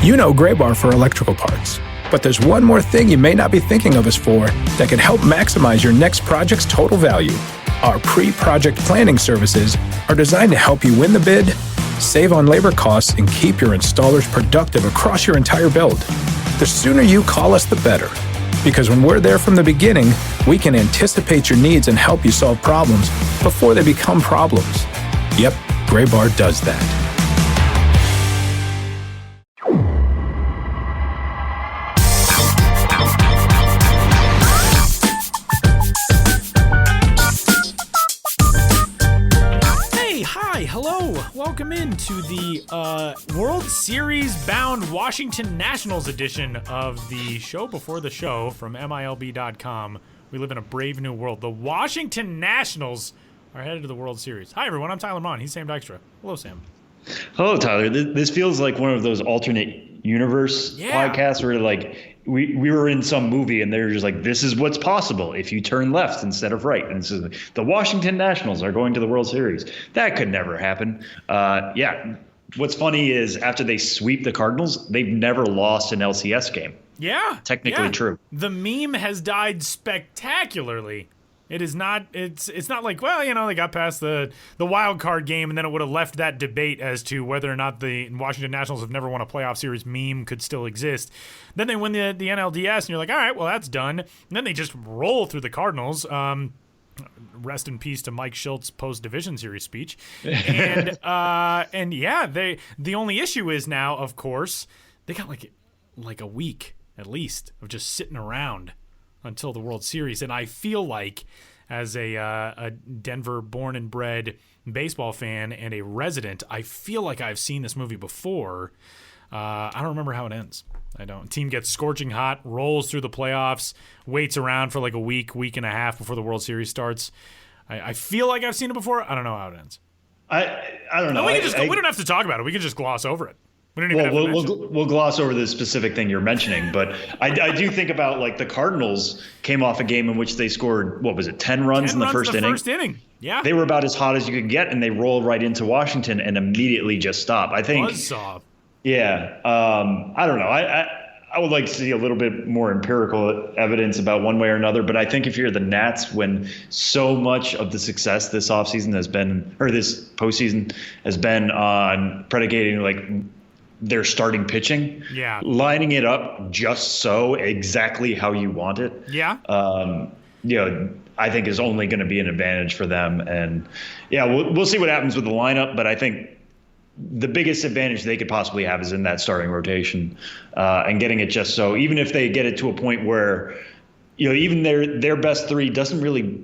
You know Gray Bar for electrical parts, but there's one more thing you may not be thinking of us for that can help maximize your next project's total value. Our pre-project planning services are designed to help you win the bid, save on labor costs, and keep your installers productive across your entire build. The sooner you call us, the better. Because when we're there from the beginning, we can anticipate your needs and help you solve problems before they become problems. Yep, Gray Bar does that. Welcome into the World Series bound Washington Nationals edition of the show before the show from MILB.com. We live in a brave new world. The Washington Nationals are headed to the World Series. Hi, everyone. I'm Tyler Mon. He's Sam Dykstra. Hello, Sam. Hello, Tyler. This feels like one of those alternate universe podcasts where like we were in some movie and they're just like, this is what's possible if you turn left instead of right. And so the Washington Nationals are going to the World Series. That could never happen. What's funny is after they sweep the Cardinals, they've never lost an LCS game. Yeah. Technically true. The meme has died spectacularly. It is not. It's not like, well, they got past the wild card game, and then it would have left that debate as to whether or not the Washington Nationals have never won a playoff series meme could still exist. Then they win the NLDS, and you're like, all right, well, that's done. And then they just roll through the Cardinals. Rest in peace to Mike Schilt's post-division series speech. And the only issue is now, of course, they got like a week at least of just sitting around until the World Series. And I feel like, as a Denver born and bred baseball fan and a resident, I feel like I've seen this movie before. I don't remember how it ends. I don't. Team gets scorching hot, rolls through the playoffs, waits around for like a week and a half before the World Series starts. I feel like I've seen it before. I don't know how it ends. I don't know. No, we don't have to talk about it. We can just gloss over it. We'll gloss over the specific thing you're mentioning, but I do think about like the Cardinals came off a game in which they scored, 10 runs in the first inning? Yeah. They were about as hot as you could get, and they rolled right into Washington and immediately just stopped. I think. Buzzsaw. Yeah. I don't know. I would like to see a little bit more empirical evidence about one way or another, but I think if you're the Nats, when so much of the success this offseason has been, or this postseason has been on predicating like their starting pitching, lining it up just so exactly how you want it. Yeah. I think is only going to be an advantage for them. And we'll see what happens with the lineup, but I think the biggest advantage they could possibly have is in that starting rotation, and getting it just so, even if they get it to a point where, even their best three doesn't really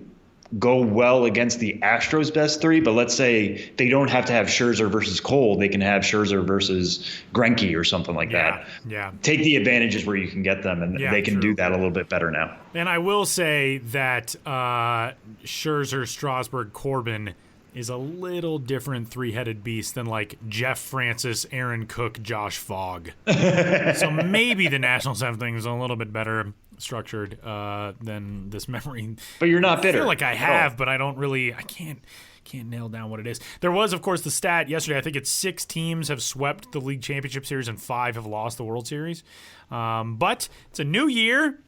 go well against the Astros' best three, but let's say they don't have to have Scherzer versus Cole. They can have Scherzer versus Greinke or something like that. Yeah. Take the advantages where you can get them, and they can do that a little bit better now. And I will say that Scherzer, Strasburg, Corbin is a little different three-headed beast than like Jeff Francis, Aaron Cook, Josh Fogg. So maybe the Nationals have things a little bit better structured than this memory. But you're not bitter. I feel like I have, but I don't really. I can't nail down what it is. There was, of course, the stat yesterday. I think it's 6 teams have swept the league championship series and 5 have lost the World Series. But it's a new year.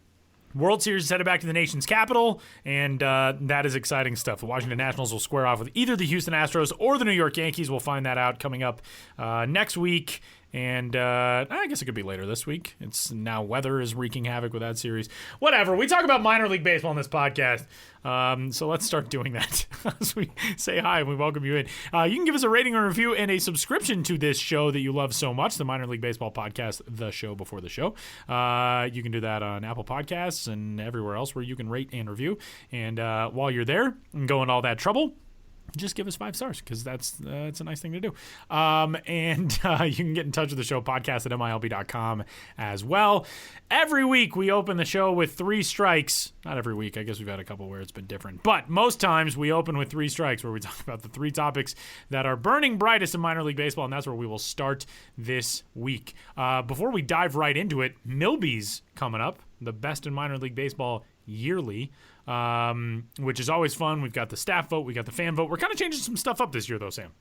World Series is headed back to the nation's capital, and that is exciting stuff. The Washington Nationals will square off with either the Houston Astros or the New York Yankees. We'll find that out coming up next week. And I guess it could be later this week. It's now weather is wreaking havoc with that series. Whatever. We talk about minor league baseball in this podcast. So let's start doing that as we say hi and we welcome you in. You can give us a rating or review and a subscription to this show that you love so much, the Minor League Baseball Podcast, the show before the show. You can do that on Apple Podcasts and everywhere else where you can rate and review. And while you're there and going all that trouble, just give us 5 stars, because that's a nice thing to do. And you can get in touch with the show, podcast at MILB.com as well. Every week we open the show with 3 strikes. Not every week. I guess we've had a couple where it's been different. But most times we open with 3 strikes, where we talk about the 3 topics that are burning brightest in minor league baseball, and that's where we will start this week. Before we dive right into it, Milby's coming up, the best in minor league baseball yearly. Which is always fun. We've got the staff vote, we got the fan vote. We're kind of changing some stuff up this year, though, Sam.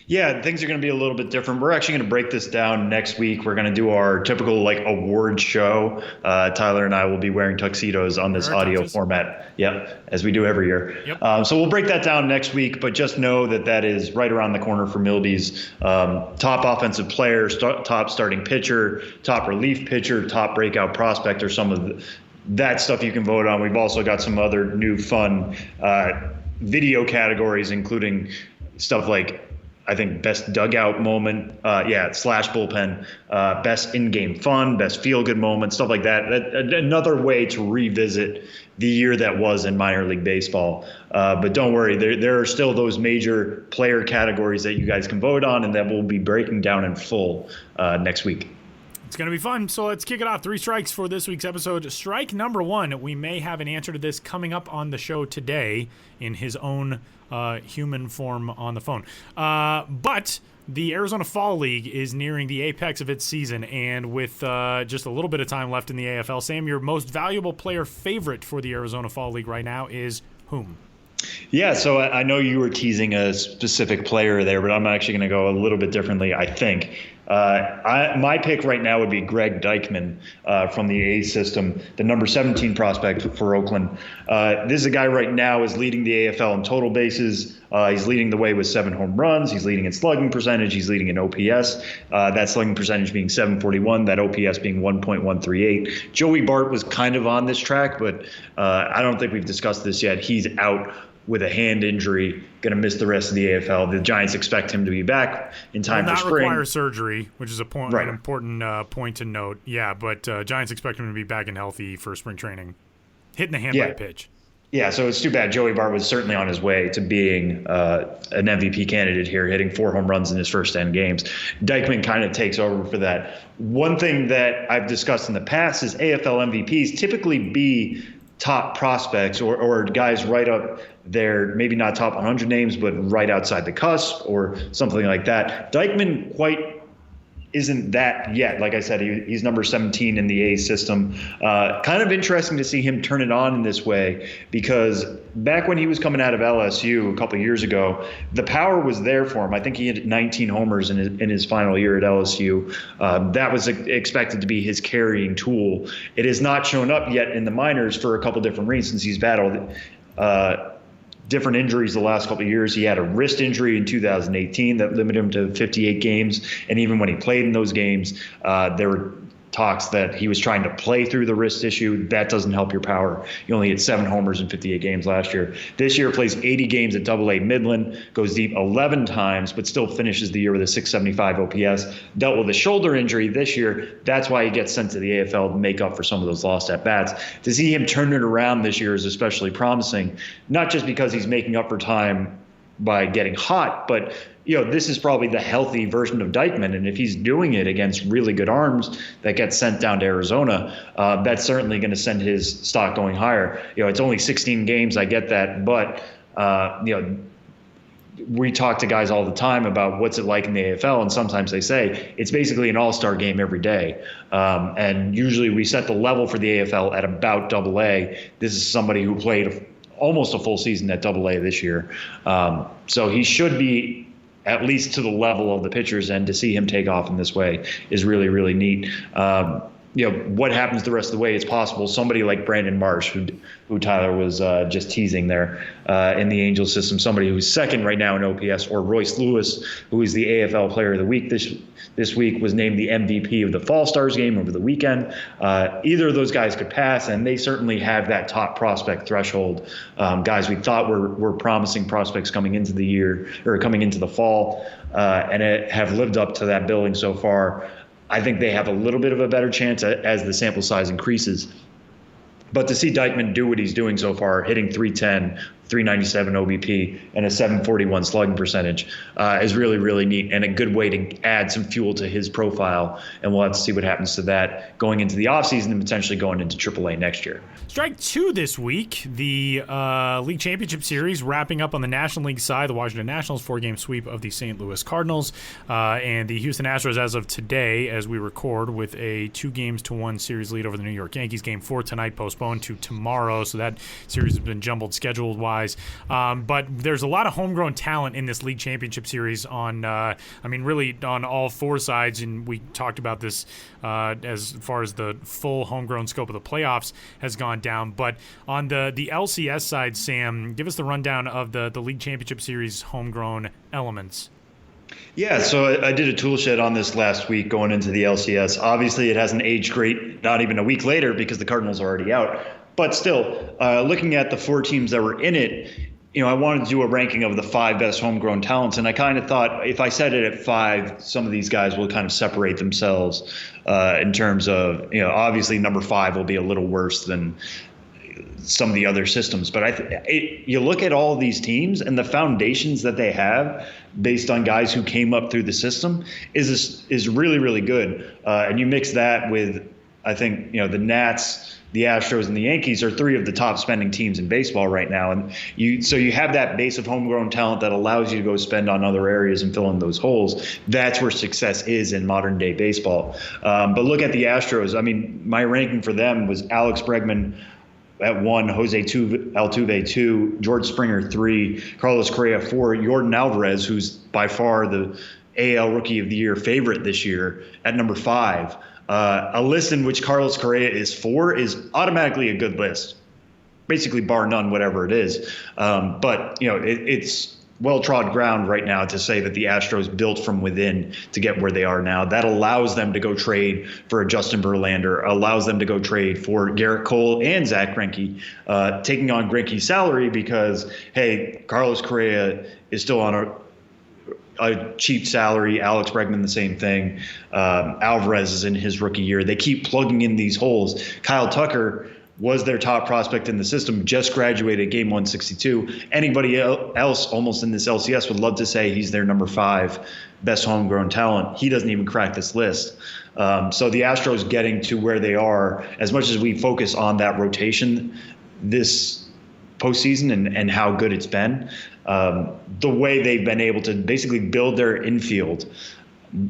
Yeah, things are going to be a little bit different. We're actually going to break this down next week. We're going to do our typical award show. Tyler and I will be wearing tuxedos on this audio format. Yep, as we do every year. Yep. So we'll break that down next week, but just know that is right around the corner for Milby's top offensive player, top starting pitcher, top relief pitcher, top breakout prospect, or some of that stuff you can vote on. We've also got some other new fun video categories, including stuff like, I think, best dugout moment, / bullpen, best in-game fun, best feel-good moment, stuff like that. Another way to revisit the year that was in minor league baseball. But don't worry, there are still those major player categories that you guys can vote on, and that we'll be breaking down in full next week. It's going to be fun, so let's kick it off. 3 strikes for this week's episode. Strike number 1, we may have an answer to this coming up on the show today in his own human form on the phone. But the Arizona Fall League is nearing the apex of its season, and with just a little bit of time left in the AFL, Sam, your most valuable player favorite for the Arizona Fall League right now is whom? Yeah, so I know you were teasing a specific player there, but I'm actually going to go a little bit differently, I think. My pick right now would be Greg Deichmann from the A system, the number 17 prospect for Oakland. This is a guy right now is leading the AFL in total bases. He's leading the way with 7 home runs. He's leading in slugging percentage. He's leading in OPS. That slugging percentage being 741, that OPS being 1.138. Joey Bart was kind of on this track, but I don't think we've discussed this yet. He's out with a hand injury, going to miss the rest of the AFL. The Giants expect him to be back in time for spring. Not require surgery, which is an important point to note. Yeah, but Giants expect him to be back and healthy for spring training. Hitting the hand by pitch. Yeah, so it's too bad. Joey Bart was certainly on his way to being an MVP candidate here, hitting 4 home runs in his first 10 games. Deichmann kind of takes over for that. One thing that I've discussed in the past is AFL MVPs typically be top prospects or guys right up there, maybe not top 100 names, but right outside the cusp or something like that. Deichmann quite isn't that yet. Like I said, he's number 17 in the A system. Kind of interesting to see him turn it on in this way, because back when he was coming out of LSU a couple of years ago, the power was there for him. I think he hit 19 homers in his final year at LSU. That was expected to be his carrying tool. It has not shown up yet in the minors for a couple different reasons. He's battled different injuries the last couple of years. He had a wrist injury in 2018 that limited him to 58 games. And even when he played in those games, there were talks that he was trying to play through the wrist issue. That doesn't help your power. He only hit 7 homers in 58 games last year. This year plays 80 games at AA Midland, goes deep 11 times, but still finishes the year with a 675 OPS. Dealt with a shoulder injury this year. That's why he gets sent to the AFL to make up for some of those lost at-bats. To see him turn it around this year is especially promising, not just because he's making up for time by getting hot, but this is probably the healthy version of Deichmann, and if he's doing it against really good arms that get sent down to Arizona, that's certainly going to send his stock going higher. It's only 16 games, I get that, but we talk to guys all the time about what's it like in the AFL, and sometimes they say it's basically an all-star game every day, and usually we set the level for the AFL at about AA. This is somebody who played almost a full season at AA this year, so he should be at least to the level of the pitchers, and to see him take off in this way is really, really neat. What happens the rest of the way is possible. Somebody like Brandon Marsh, who Tyler was just teasing there in the Angels system, somebody who's second right now in OPS, or Royce Lewis, who is the AFL Player of the Week this week, was named the MVP of the Fall Stars game over the weekend. Either of those guys could pass, and they certainly have that top prospect threshold. Guys we thought were promising prospects coming into the year, or coming into the fall, and have lived up to that billing so far. I think they have a little bit of a better chance as the sample size increases. But to see Deichmann do what he's doing so far, hitting 310, 397 OBP, and a 741 slugging percentage is really, really neat, and a good way to add some fuel to his profile. And we'll have to see what happens to that going into the offseason and potentially going into AAA next year. Strike 2 this week, the League Championship Series wrapping up on the National League side. The Washington Nationals 4-game sweep of the St. Louis Cardinals, and the Houston Astros as of today, as we record, with a 2-1 series lead over the New York Yankees. Game 4 tonight postponed to tomorrow, so that series has been jumbled schedule-wise. size. But there's a lot of homegrown talent in this league championship series really on all four sides, and we talked about this as far as the full homegrown scope of the playoffs has gone down. But on the LCS side, Sam, give us the rundown of the league championship series homegrown elements. Yeah, so I did a tool shed on this last week going into the LCS. Obviously, it hasn't aged great, not even a week later, because the Cardinals are already out. But still, looking at the four teams that were in it, I wanted to do a ranking of the 5 best homegrown talents. And I kind of thought if I set it at 5, some of these guys will kind of separate themselves in terms of, obviously number 5 will be a little worse than some of the other systems. But you look at all of these teams and the foundations that they have based on guys who came up through the system is really, really good. And you mix that with, I think, the Nats, the Astros, and the Yankees are 3 of the top spending teams in baseball right now. And so you have that base of homegrown talent that allows you to go spend on other areas and fill in those holes. That's where success is in modern day baseball. But look at the Astros. I mean, my ranking for them was Alex Bregman at 1, Jose Altuve 2, George Springer 3, Carlos Correa 4, Yordan Alvarez, who's by far the AL Rookie of the Year favorite this year, at number 5. A list in which Carlos Correa is 4 is automatically a good list, basically bar none, whatever it is. But it's well-trod ground right now to say that the Astros built from within to get where they are now. That allows them to go trade for a Justin Verlander, allows them to go trade for Garrett Cole and Zach Greinke, taking on Greinke's salary because, hey, Carlos Correa is still on a cheap salary. Alex Bregman, the same thing. Alvarez is in his rookie year. They keep plugging in these holes. Kyle Tucker was their top prospect in the system, just graduated Game 162. Anybody else almost in this LCS would love to say he's their number 5 best homegrown talent. He doesn't even crack this list. So the Astros getting to where they are, as much as we focus on that rotation this postseason and how good it's been, the way they've been able to basically build their infield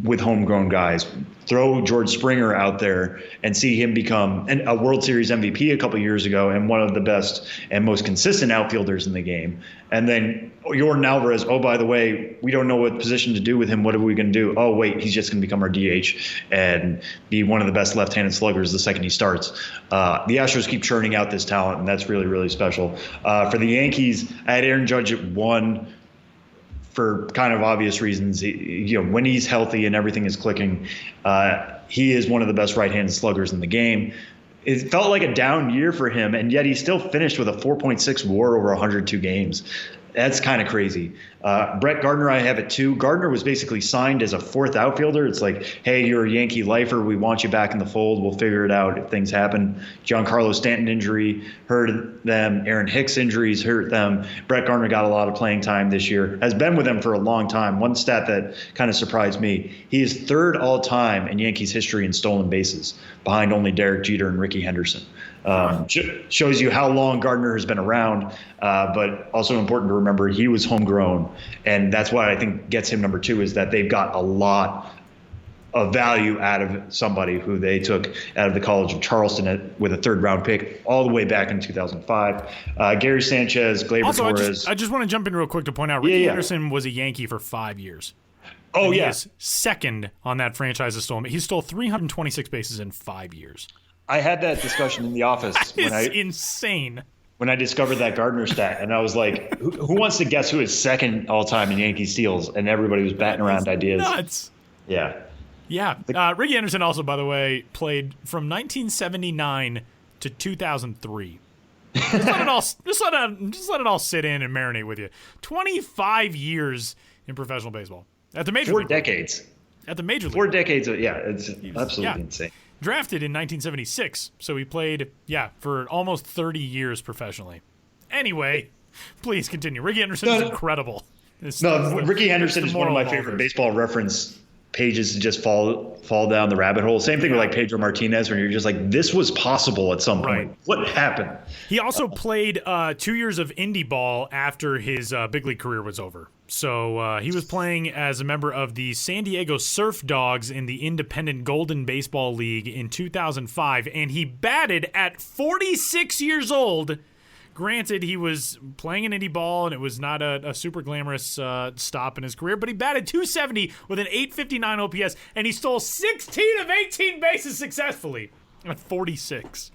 with homegrown guys, throw George Springer out there and see him become a World Series MVP a couple years ago and one of the best and most consistent outfielders in the game. And then Yordan Alvarez, oh, by the way, we don't know what position to do with him. What are we going to do? Oh, wait, he's just going to become our DH and be one of the best left-handed sluggers the second he starts. The Astros keep churning out this talent, and that's really, really special. For the Yankees, I had Aaron Judge at 1. For kind of obvious reasons. When he's healthy and everything is clicking, he is one of the best right-handed sluggers in the game. It felt like a down year for him, and yet he still finished with a 4.6 WAR over 102 games. That's kind of crazy. Brett Gardner, I have at 2. Gardner was basically signed as a 4th outfielder. It's like, hey, you're a Yankee lifer. We want you back in the fold. We'll figure it out if things happen. Giancarlo Stanton injury hurt them. Aaron Hicks injuries hurt them. Brett Gardner got a lot of playing time this year. Has been with them for a long time. One stat that kind of surprised me, he is 3rd all time in Yankees history in stolen bases, behind only Derek Jeter and Rickey Henderson. Shows you how long Gardner has been around, but also important to remember he was homegrown, and that's what I think gets him number 2 is that they've got a lot of value out of somebody who they took out of the College of Charleston with a 3rd-round pick all the way back in 2005. Gary Sanchez, Gleyber also, Torres. I just want to jump in real quick to point out Rickey Henderson was a Yankee for 5 years. Oh, He is 2nd on that franchise's stolen. He stole 326 bases in 5 years. I had that discussion in the office. It's insane. When I discovered that Gardner stat, and I was like, who wants to guess who is 2nd all-time in Yankee steals? And everybody was batting around ideas. Nuts. Yeah. Yeah. Rickey Henderson also, by the way, played from 1979 to 2003. Just let it all sit in and marinate with you. 25 years in professional baseball. At the major league. 4 decades. At the major league. 4 decades. It's absolutely insane. Drafted in 1976, so he played, for almost 30 years professionally. Anyway, please continue. Rickey Henderson is incredible. Rickey Henderson is one of my favorite baseball reference pages to just fall down the rabbit hole. Same thing with like Pedro Martinez, where you're just like, this was possible at some point. What happened? He also played 2 years of indie ball after his big league career was over. So he was playing as a member of the San Diego Surf Dogs in the Independent Golden Baseball League in 2005, and he batted at 46 years old, Granted, he was playing an indie ball, and it was not a super glamorous stop in his career, but he batted .270 with an .859 OPS, and he stole 16 of 18 bases successfully at 46.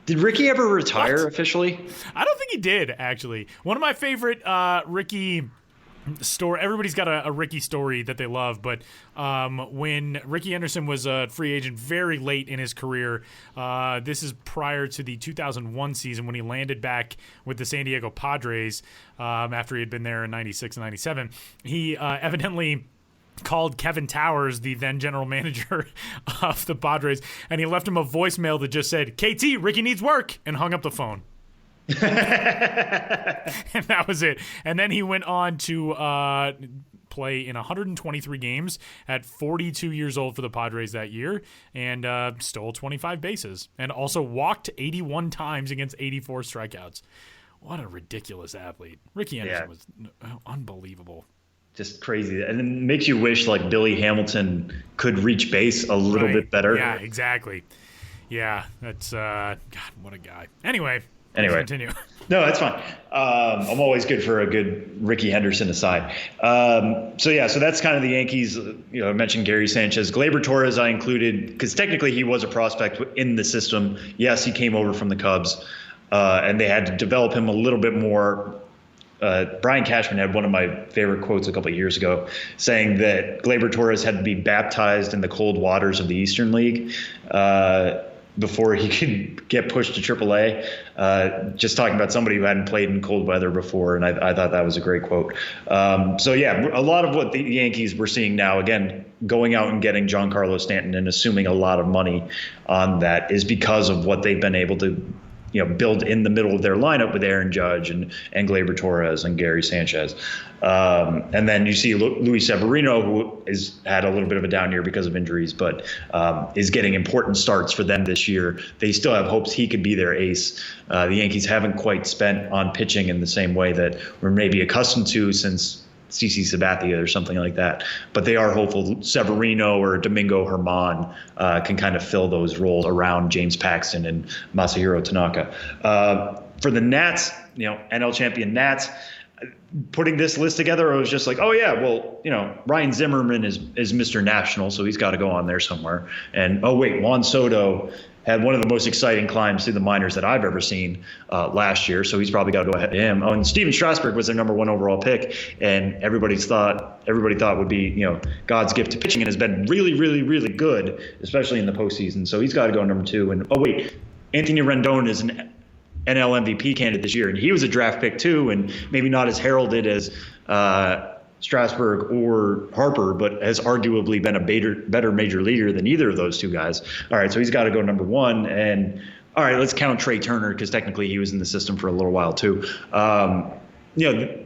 Did Ricky ever retire officially? I don't think he did, actually. One of my favorite Ricky story. Everybody's got a Ricky story that they love, but when Ricky Henderson was a free agent very late in his career, this is prior to the 2001 season when he landed back with the San Diego Padres after he had been there in 96 and 97. He evidently called Kevin Towers, the then general manager of the Padres, and he left him a voicemail that just said, "KT, Ricky needs work," and hung up the phone. And that was it. And then he went on to play in 123 games at 42 years old for the Padres that year, and stole 25 bases, and also walked 81 times against 84 strikeouts. What a ridiculous athlete. Ricky Anderson was unbelievable. Just crazy. And it makes you wish like Billy Hamilton could reach base a little bit better. Yeah, exactly. Yeah, that's God, what a guy. Anyway, continue. No, that's fine. I'm always good for a good Ricky Henderson aside. So that's kind of the Yankees. I mentioned Gary Sanchez. Gleyber Torres I included because technically he was a prospect in the system. Yes, he came over from the Cubs, and they had to develop him a little bit more. Brian Cashman had one of my favorite quotes a couple of years ago saying that Gleyber Torres had to be baptized in the cold waters of the Eastern League before he could get pushed to AAA. Just talking about somebody who hadn't played in cold weather before, and I thought that was a great quote. A lot of what the Yankees we're seeing now, again, going out and getting Giancarlo Stanton and assuming a lot of money on that is because of what they've been able to build in the middle of their lineup with Aaron Judge and Gleyber Torres and Gary Sanchez. And then you see Luis Severino, who has had a little bit of a down year because of injuries, but is getting important starts for them this year. They still have hopes he could be their ace. The Yankees haven't quite spent on pitching in the same way that we're maybe accustomed to since CC Sabathia or something like that. But they are hopeful Severino or Domingo Germán can kind of fill those roles around James Paxton and Masahiro Tanaka. For the Nats, NL champion Nats, putting this list together, I was just like, oh yeah, well, Ryan Zimmerman is Mr. National, so he's got to go on there somewhere. And oh wait, Juan Soto had one of the most exciting climbs through the minors that I've ever seen last year, so he's probably got to go ahead of him. Oh, and Steven Strasburg was their number one overall pick, and everybody thought would be God's gift to pitching, and has been really, really, really good, especially in the postseason. So he's got to go number two. And oh wait, Anthony Rendon is an NL MVP candidate this year, and he was a draft pick too, and maybe not as heralded as Strasburg or Harper, but has arguably been a better major leaguer than either of those two guys. All right, so he's got to go number one. And all right, let's count Trey Turner because technically he was in the system for a little while too. A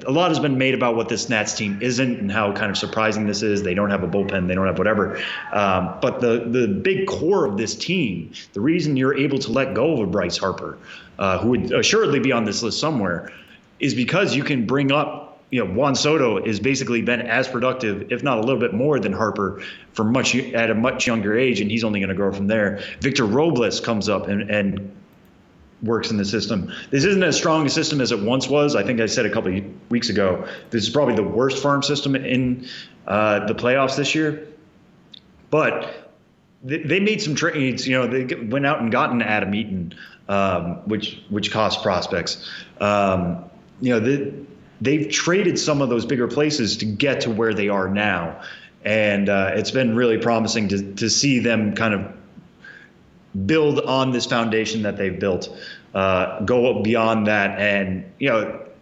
lot has been made about what this Nats team isn't and how kind of surprising this is. They don't have a bullpen. They don't have whatever. But the big core of this team, the reason you're able to let go of a Bryce Harper, who would assuredly be on this list somewhere, is because you can bring up Juan Soto has basically been as productive, if not a little bit more than Harper at a much younger age, and he's only going to grow from there. Victor Robles comes up and works in the system. This isn't as strong a system as it once was. I think I said a couple of weeks ago, this is probably the worst farm system in the playoffs this year. But they made some trades. They went out and gotten Adam Eaton, which cost prospects. They've traded some of those bigger places to get to where they are now. And it's been really promising to see them kind of build on this foundation that they've built, go beyond that. And,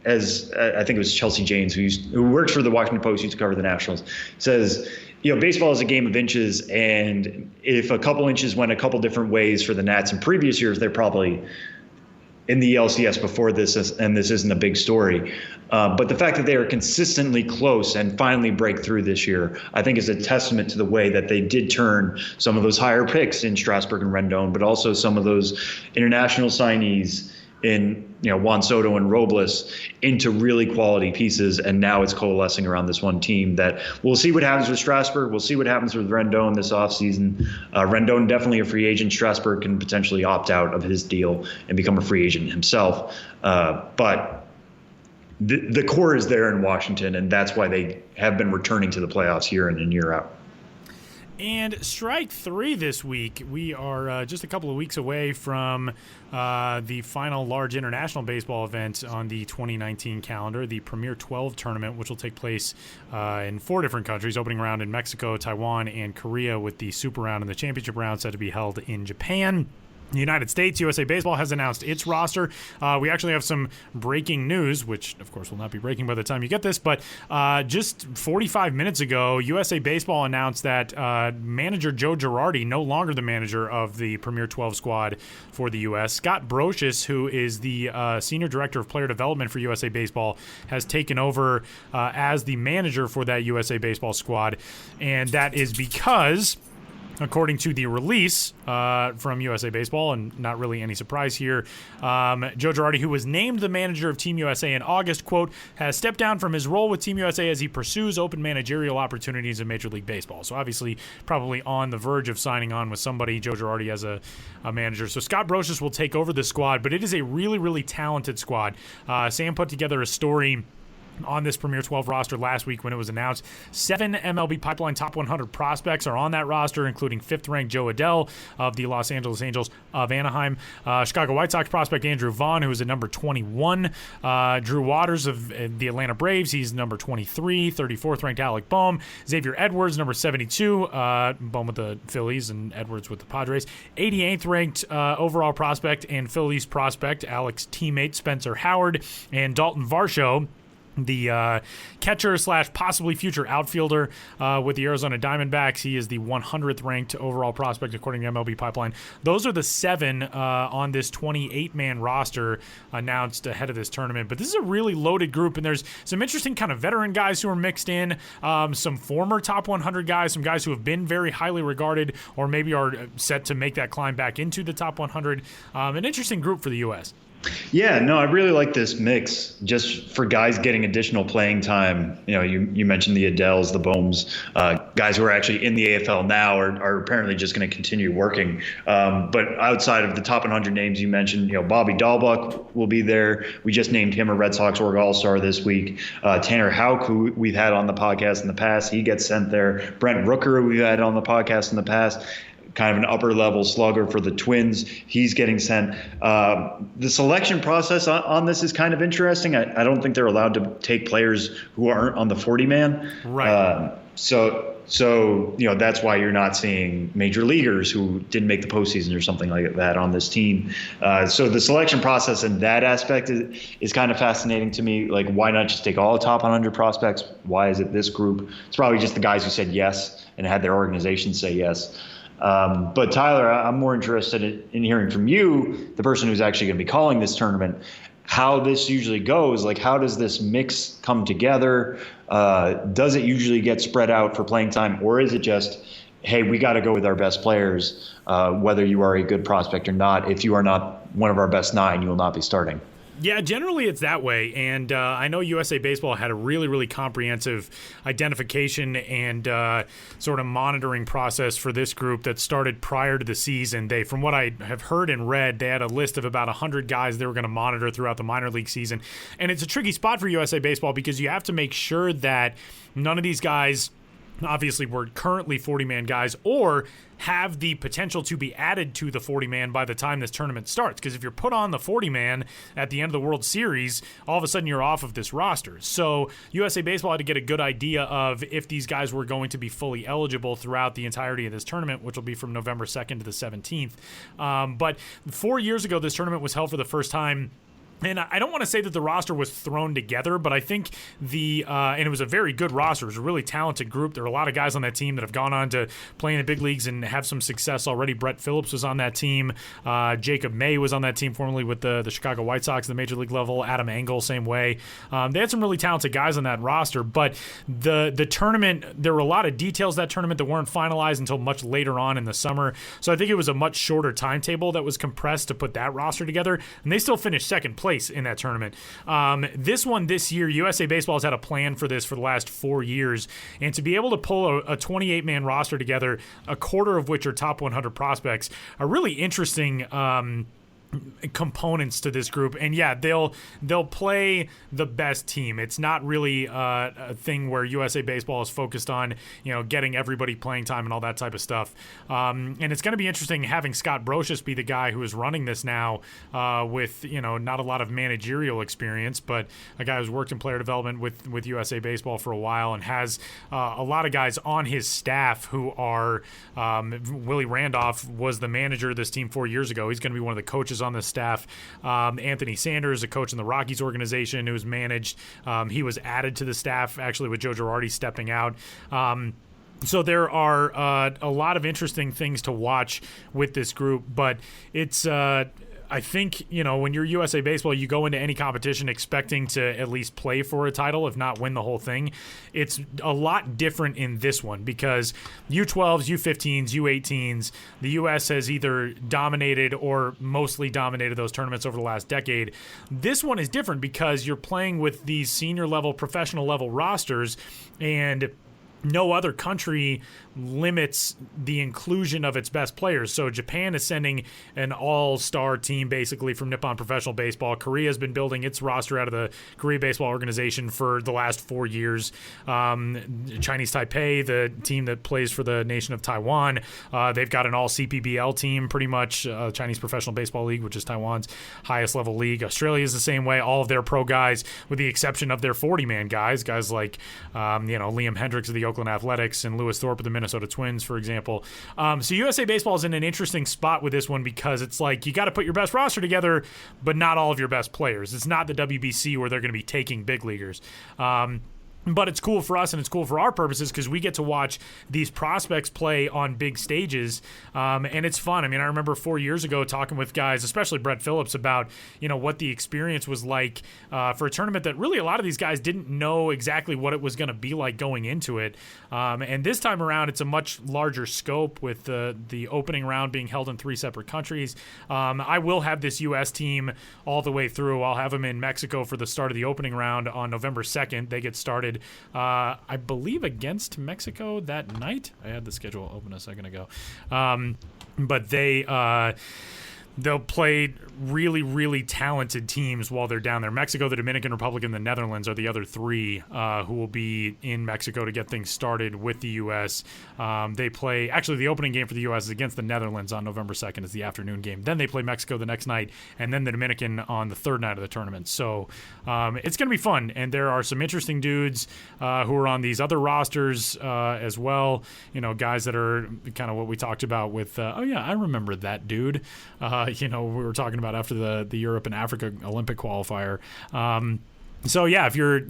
as I think it was Chelsea Janes, who works for the Washington Post, used to cover the Nationals, says, baseball is a game of inches. And if a couple inches went a couple different ways for the Nats in previous years, they're probably in the LCS before this, and this isn't a big story. But the fact that they are consistently close and finally break through this year, I think is a testament to the way that they did turn some of those higher picks in Strasburg and Rendon, but also some of those international signees in Juan Soto and Robles into really quality pieces, and now it's coalescing around this one team that we'll see what happens with Strasburg. We'll see what happens with Rendon this offseason. Rendon definitely a free agent. Strasburg can potentially opt out of his deal and become a free agent himself. But the core is there in Washington, and that's why they have been returning to the playoffs year in and year out. And strike three this week. We are just a couple of weeks away from the final large international baseball event on the 2019 calendar, the Premier 12 tournament, which will take place in 4 different countries, opening round in Mexico, Taiwan, and Korea, with the Super Round and the Championship Round set to be held in Japan. The United States, USA Baseball has announced its roster. We actually have some breaking news, which, of course, will not be breaking by the time you get this, but just 45 minutes ago, USA Baseball announced that manager Joe Girardi, no longer the manager of the Premier 12 squad for the U.S., Scott Brocious, who is the Senior Director of Player Development for USA Baseball, has taken over as the manager for that USA Baseball squad, and that is because, according to the release from USA Baseball, and not really any surprise here, Joe Girardi, who was named the manager of Team USA in August, quote, has stepped down from his role with Team USA as he pursues open managerial opportunities in Major League Baseball. So obviously probably on the verge of signing on with somebody, Joe Girardi, as a manager. So Scott Brocious will take over the squad, but it is a really, really talented squad. Sam put together a story on this Premier 12 roster last week when it was announced. 7 MLB Pipeline Top 100 prospects are on that roster, including 5th-ranked Joe Adell of the Los Angeles Angels of Anaheim, Chicago White Sox prospect Andrew Vaughn, who is at number 21, Drew Waters of the Atlanta Braves, he's number 23, 34th-ranked Alec Boehm, Xavier Edwards, number 72, Boehm with the Phillies and Edwards with the Padres, 88th-ranked overall prospect and Phillies prospect, Alec's teammate Spencer Howard, and Dalton Varsho, the catcher / possibly future outfielder with the Arizona Diamondbacks. He is the 100th ranked overall prospect according to MLB Pipeline. Those are the 7 on this 28-man roster announced ahead of this tournament. But this is a really loaded group, and there's some interesting kind of veteran guys who are mixed in, some former top 100 guys, some guys who have been very highly regarded or maybe are set to make that climb back into the top 100. An interesting group for the U.S. Yeah, no, I really like this mix just for guys getting additional playing time. You mentioned the Adells, the Bohms, guys who are actually in the AFL now are apparently just going to continue working. But outside of the top 100 names you mentioned, Bobby Dahlbuck will be there. We just named him a Red Sox Org All-Star this week. Tanner Houck, who we've had on the podcast in the past, he gets sent there. Brent Rooker, who we've had on the podcast in the past, kind of an upper-level slugger for the Twins. He's getting sent. The selection process on this is kind of interesting. I don't think they're allowed to take players who aren't on the 40-man. Right. So that's why you're not seeing major leaguers who didn't make the postseason or something like that on this team. So the selection process in that aspect is kind of fascinating to me. Like, why not just take all the top 100 prospects? Why is it this group? It's probably just the guys who said yes and had their organization say yes. But Tyler, I'm more interested in hearing from you, the person who's actually going to be calling this tournament, how this usually goes. Like, how does this mix come together? Does it usually get spread out for playing time, or is it just, hey, we got to go with our best players, whether you are a good prospect or not? If you are not one of our best 9, you will not be starting. Yeah, generally it's that way, and I know USA Baseball had a really, really comprehensive identification and sort of monitoring process for this group that started prior to the season. From what I have heard and read, they had a list of about 100 guys they were going to monitor throughout the minor league season, and it's a tricky spot for USA Baseball because you have to make sure that none of these guys obviously were currently 40-man guys or have the potential to be added to the 40-man by the time this tournament starts. Because if you're put on the 40-man at the end of the World Series, all of a sudden you're off of this roster. So USA Baseball had to get a good idea of if these guys were going to be fully eligible throughout the entirety of this tournament, which will be from November 2nd to the 17th. But 4 years ago, this tournament was held for the first time And I don't want to say that the roster was thrown together, but I think and it was a very good roster. It was a really talented group. There are a lot of guys on that team that have gone on to play in the big leagues and have some success already. Brett Phillips was on that team. Jacob May was on that team formerly with the Chicago White Sox at the major league level. Adam Engel, same way. They had some really talented guys on that roster, but the tournament, there were a lot of details of that tournament that weren't finalized until much later on in the summer. So I think it was a much shorter timetable that was compressed to put that roster together, and they still finished second place in that tournament. This year, USA Baseball has had a plan for this for the last 4 years, and to be able to pull a 28-man roster together, a quarter of which are top 100 prospects, are really interesting components to this group. And yeah, they'll play the best team. It's not really a thing where USA Baseball is focused on getting everybody playing time and all that type of stuff. And it's going to be interesting having Scott Brocious be the guy who is running this now with not a lot of managerial experience, but a guy who's worked in player development with USA Baseball for a while and has a lot of guys on his staff who are Willie Randolph was the manager of this team 4 years ago. He's going to be one of the coaches on the staff. Anthony Sanders, a coach in the Rockies organization who's managed. He was added to the staff actually with Joe Girardi stepping out. So there are a lot of interesting things to watch with this group, but it's I think, when you're USA Baseball, you go into any competition expecting to at least play for a title, if not win the whole thing. It's a lot different in this one because U12s, U15s, U18s, the U.S. has either dominated or mostly dominated those tournaments over the last decade. This one is different because you're playing with these senior level, professional level rosters, and no other country limits the inclusion of its best players. So Japan is sending an all-star team basically from Nippon Professional Baseball. Korea has been building its roster out of the Korea Baseball Organization for the last 4 years. Chinese Taipei, the team that plays for the nation of Taiwan, they've got an all-CPBL team pretty much, Chinese Professional Baseball League, which is Taiwan's highest level league. Australia is the same way. All of their pro guys, with the exception of their 40-man guys like Liam Hendricks of the Oakland Athletics and Lewis Thorpe of the Minnesota Twins, for example. So USA Baseball is in an interesting spot with this one because it's like you got to put your best roster together, but not all of your best players. It's not the WBC where they're going to be taking big leaguers. But it's cool for us and it's cool for our purposes because we get to watch these prospects play on big stages, and it's fun. I mean, I remember 4 years ago talking with guys, especially Brett Phillips, about what the experience was like for a tournament that really a lot of these guys didn't know exactly what it was going to be like going into it. And this time around, it's a much larger scope with the opening round being held in 3 separate countries. I will have this U.S. team all the way through. I'll have them in Mexico for the start of the opening round on November 2nd. They get started I believe against Mexico that night. I had the schedule open a second ago. But they'll play really, really talented teams while they're down there. Mexico, the Dominican Republic, and the Netherlands are the other 3 who will be in Mexico to get things started with the U.S. They play, actually the opening game for the U.S. is against the Netherlands on November 2nd. It's the afternoon game. Then they play Mexico the next night, and then the Dominican on the 3rd night of the tournament. So it's going to be fun, and there are some interesting dudes who are on these other rosters as well. Guys that are kind of what we talked about with, I remember that dude. We were talking about after the Europe and Africa Olympic qualifier. So, yeah, if you're,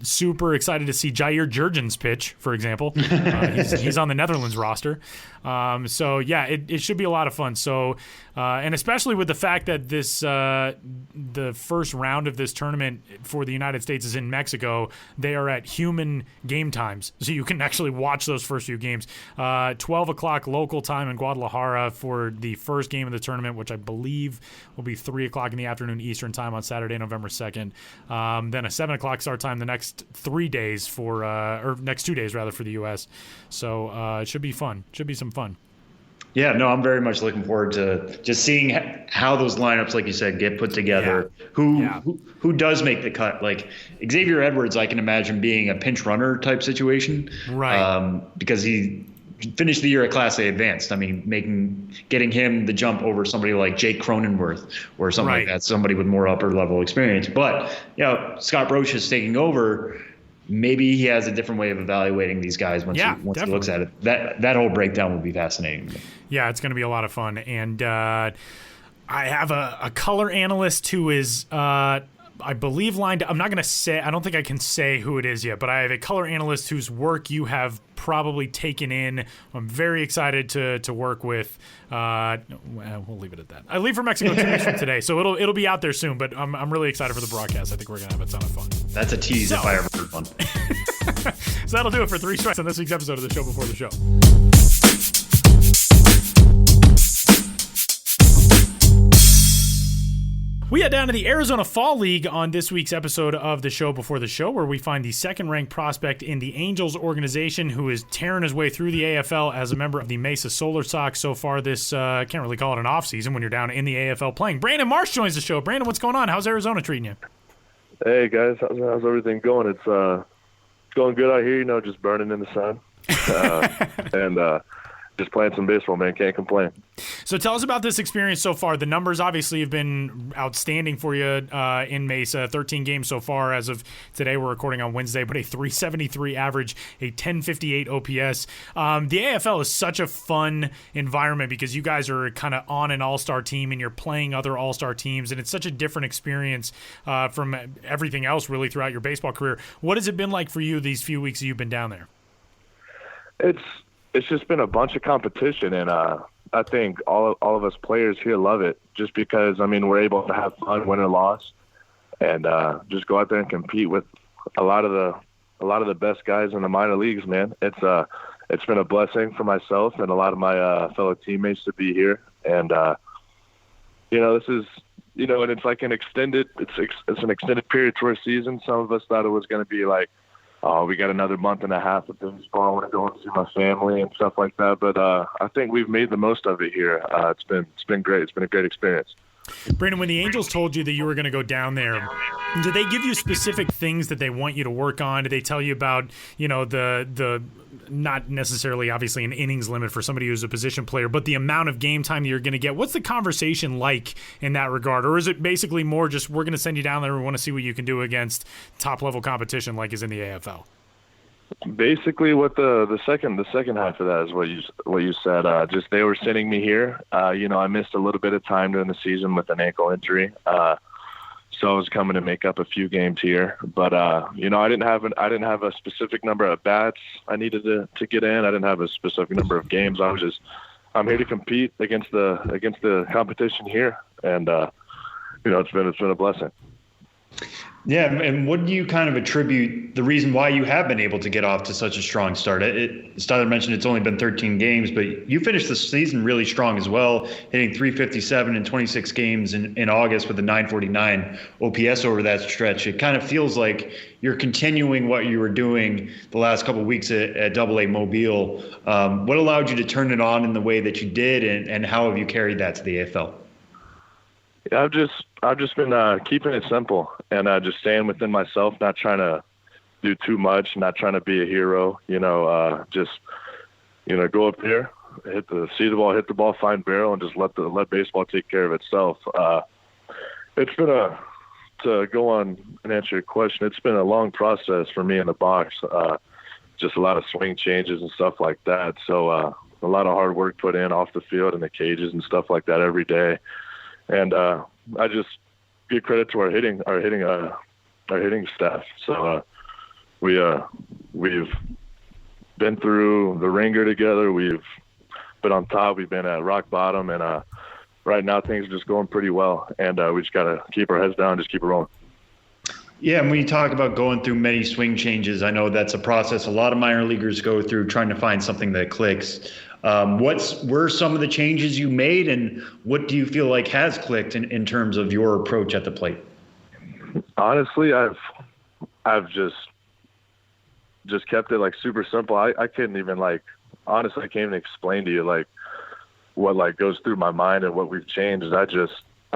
super excited to see Jair Jurgens pitch, for example, he's on the Netherlands roster. So, yeah, it should be a lot of fun. So, and especially with the fact that the first round of this tournament for the United States is in Mexico, they are at human game times. So you can actually watch those first few games. 12 o'clock local time in Guadalajara for the first game of the tournament, which I believe will be 3 o'clock in the afternoon Eastern time on Saturday, November 2nd. Then a 7 o'clock start time the next 3 days or next 2 days rather for the U.S. So it should be fun. Should be some fun. Yeah, no, I'm very much looking forward to just seeing how those lineups, like you said, get put together. Yeah. Who does make the cut? Like Xavier Edwards, I can imagine being a pinch runner type situation, right? Because he finished the year at Class A Advanced. I mean, getting him the jump over somebody like Jake Cronenworth or something like that, somebody with more upper level experience. But Scott Brocious is taking over. Maybe he has a different way of evaluating these guys once he looks at it. That whole breakdown will be fascinating. Yeah, it's going to be a lot of fun. And I have a color analyst who is, I believe, lined up. I'm not going to say, I don't think I can say who it is yet, but I have a color analyst whose work you have probably taken in. I'm very excited to work with. We'll leave it at that. I leave for Mexico 2 weeks from today, so it'll be out there soon, but I'm really excited for the broadcast. I think we're going to have a ton of fun. That's a tease if I ever heard one. So that'll do it for 3 Strikes on this week's episode of the Show Before the Show. We head down to the Arizona Fall League on this week's episode of the Show Before the Show, where we find the second-ranked prospect in the Angels organization who is tearing his way through the AFL as a member of the Mesa Solar Sox so far this, can't really call it an off-season when you're down in the AFL playing. Brandon Marsh joins the show. Brandon, what's going on? How's Arizona treating you? Hey, guys. How's everything going? It's going good out here, just burning in the sun. And just playing some baseball, man. Can't complain. So tell us about this experience so far. The numbers obviously have been outstanding for you in Mesa. 13 games so far as of today. We're recording on Wednesday, but a .373 average, a 1058 OPS. The AFL is such a fun environment because you guys are kind of on an all-star team and you're playing other all-star teams, and it's such a different experience from everything else really throughout your baseball career. What has it been like for you these few weeks that you've been down there? It's just been a bunch of competition, and I think all of us players here love it just because, we're able to have fun, win or loss, and just go out there and compete with a lot of the best guys in the minor leagues, man. It's been a blessing for myself and a lot of my fellow teammates to be here, and this is and it's like an extended period to our season. Some of us thought it was going to be like, oh, we got another month and a half of baseball. I want to go and see my family and stuff like that. But I think we've made the most of it here. It's been great. It's been a great experience. Brandon, when the Angels told you that you were going to go down there, did they give you specific things that they want you to work on? Did they tell you about, the not necessarily obviously an innings limit for somebody who's a position player, but the amount of game time that you're going to get? What's the conversation like in that regard? Or is it basically more just we're going to send you down there, we want to see what you can do against top-level competition like is in the AFL? Basically, what the second half of that is what you said. Just they were sending me here. I missed a little bit of time during the season with an ankle injury, so I was coming to make up a few games here. But I didn't have a specific number of bats I needed to get in. I didn't have a specific number of games. I'm here to compete against the competition here, and it's been a blessing. Yeah, and what do you kind of attribute the reason why you have been able to get off to such a strong start? Tyler mentioned it's only been 13 games, but you finished the season really strong as well, hitting .357 in 26 games in August with a .949 OPS over that stretch. It kind of feels like you're continuing what you were doing the last couple of weeks at AA Mobile. What allowed you to turn it on in the way that you did, and how have you carried that to the AFL? Yeah, I've just been keeping it simple and just staying within myself, not trying to do too much, not trying to be a hero. Just go up there, see the ball, hit the ball, find barrel, and just let baseball take care of itself. It's been to go on and answer your question. It's been a long process for me in the box. Just a lot of swing changes and stuff like that. So a lot of hard work put in off the field in the cages and stuff like that every day. And I just give credit to our hitting staff. So we've been through the ringer together. We've been on top. We've been at rock bottom, and right now things are just going pretty well. And we just got to keep our heads down, and just keep it rolling. Yeah, and when you talk about going through many swing changes, I know that's a process a lot of minor leaguers go through, trying to find something that clicks. What were some of the changes you made, and what do you feel like has clicked in terms of your approach at the plate? Honestly, I've just kept it like super simple. I couldn't even honestly, I can't even explain to you what goes through my mind and what we've changed. I'm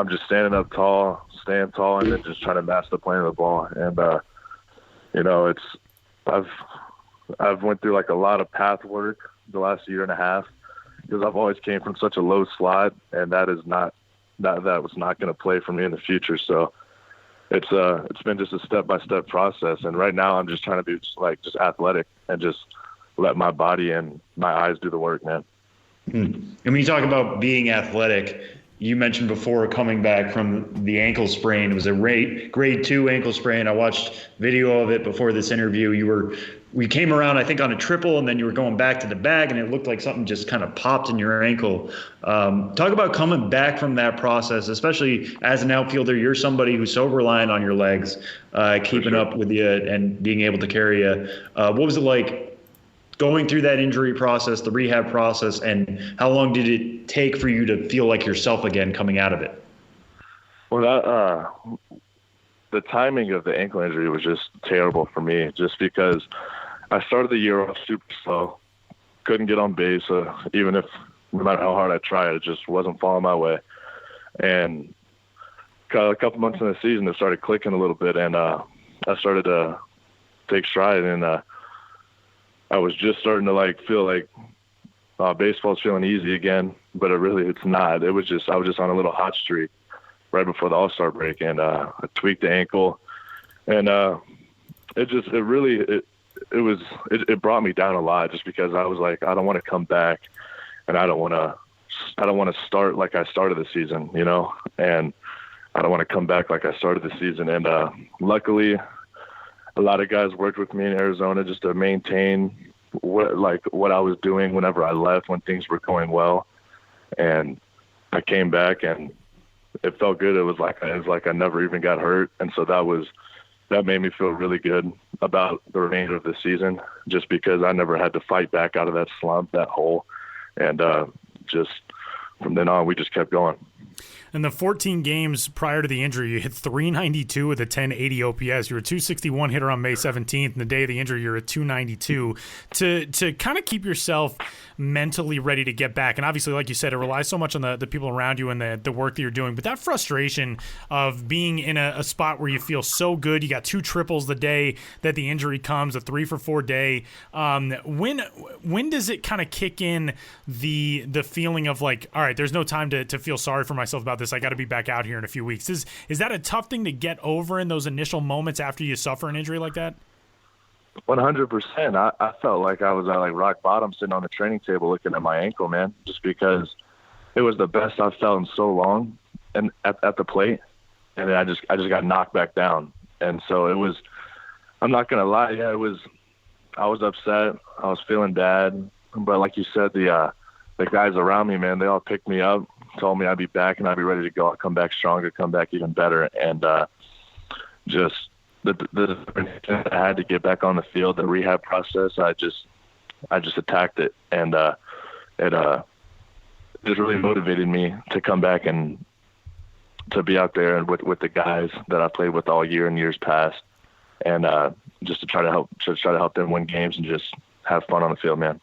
just staying tall, and then just trying to match the plane of the ball. And I've went through a lot of path work the last year and a half because I've always came from such a low slide, and that was not going to play for me in the future. So it's been just a step-by-step process. And right now I'm just trying to be just athletic and just let my body and my eyes do the work, man. And when you talk about being athletic, you mentioned before coming back from the ankle sprain. It was a grade 2 ankle sprain. I watched video of it before this interview. We came around, I think, on a triple, and then you were going back to the bag, and it looked like something just kind of popped in your ankle. Talk about coming back from that process, especially as an outfielder. You're somebody who's so reliant on your legs, keeping up with you and being able to carry you. What was it like going through that injury process, the rehab process, and how long did it take for you to feel like yourself again coming out of it? Well, the timing of the ankle injury was just terrible for me, just because I started the year off super slow, couldn't get on base, even if no matter how hard I tried, it just wasn't falling my way. And a couple months in the season, it started clicking a little bit, and I started to take stride, and I was just starting to feel like baseball's feeling easy again, but it's not. I was just on a little hot streak right before the All-Star break, and I tweaked the ankle, and it brought me down a lot, just because I was like, I don't want to come back, and I don't want to start like I started the season, and I don't want to come back like I started the season. And luckily, a lot of guys worked with me in Arizona just to maintain what I was doing whenever I left, when things were going well. And I came back, and it felt good. It was like I never even got hurt. And so that made me feel really good about the remainder of the season, just because I never had to fight back out of that slump, that hole. And just from then on, we just kept going. In the 14 games prior to the injury, you hit 392 with a 1080 OPS. You were a 261 hitter on May 17th. And the day of the injury, you're a 292. To kind of keep yourself mentally ready to get back, and obviously, like you said, it relies so much on the people around you and the work that you're doing. But that frustration of being in a spot where you feel so good, you got 2 triples the day that the injury comes, a 3-for-4 day. When does it kind of kick in the feeling of like, all right, there's no time to feel sorry for myself about this. I got to be back out here in a few weeks. Is that a tough thing to get over in those initial moments after you suffer an injury like that? 100%. I felt like I was at rock bottom, sitting on the training table looking at my ankle, man, just because it was the best I've felt in so long, and at the plate, and then I just got knocked back down. And so it was, I'm not gonna lie, I was upset, I was feeling bad, but like you said, the guys around me, man, they all picked me up, told me I'd be back and I'd be ready to go. I'd come back stronger, come back even better. And just the I had to get back on the field, the rehab process, I just attacked it. And it just really motivated me to come back and to be out there and with the guys that I played with all year and years past, and just to try to help them win games and just have fun on the field, man.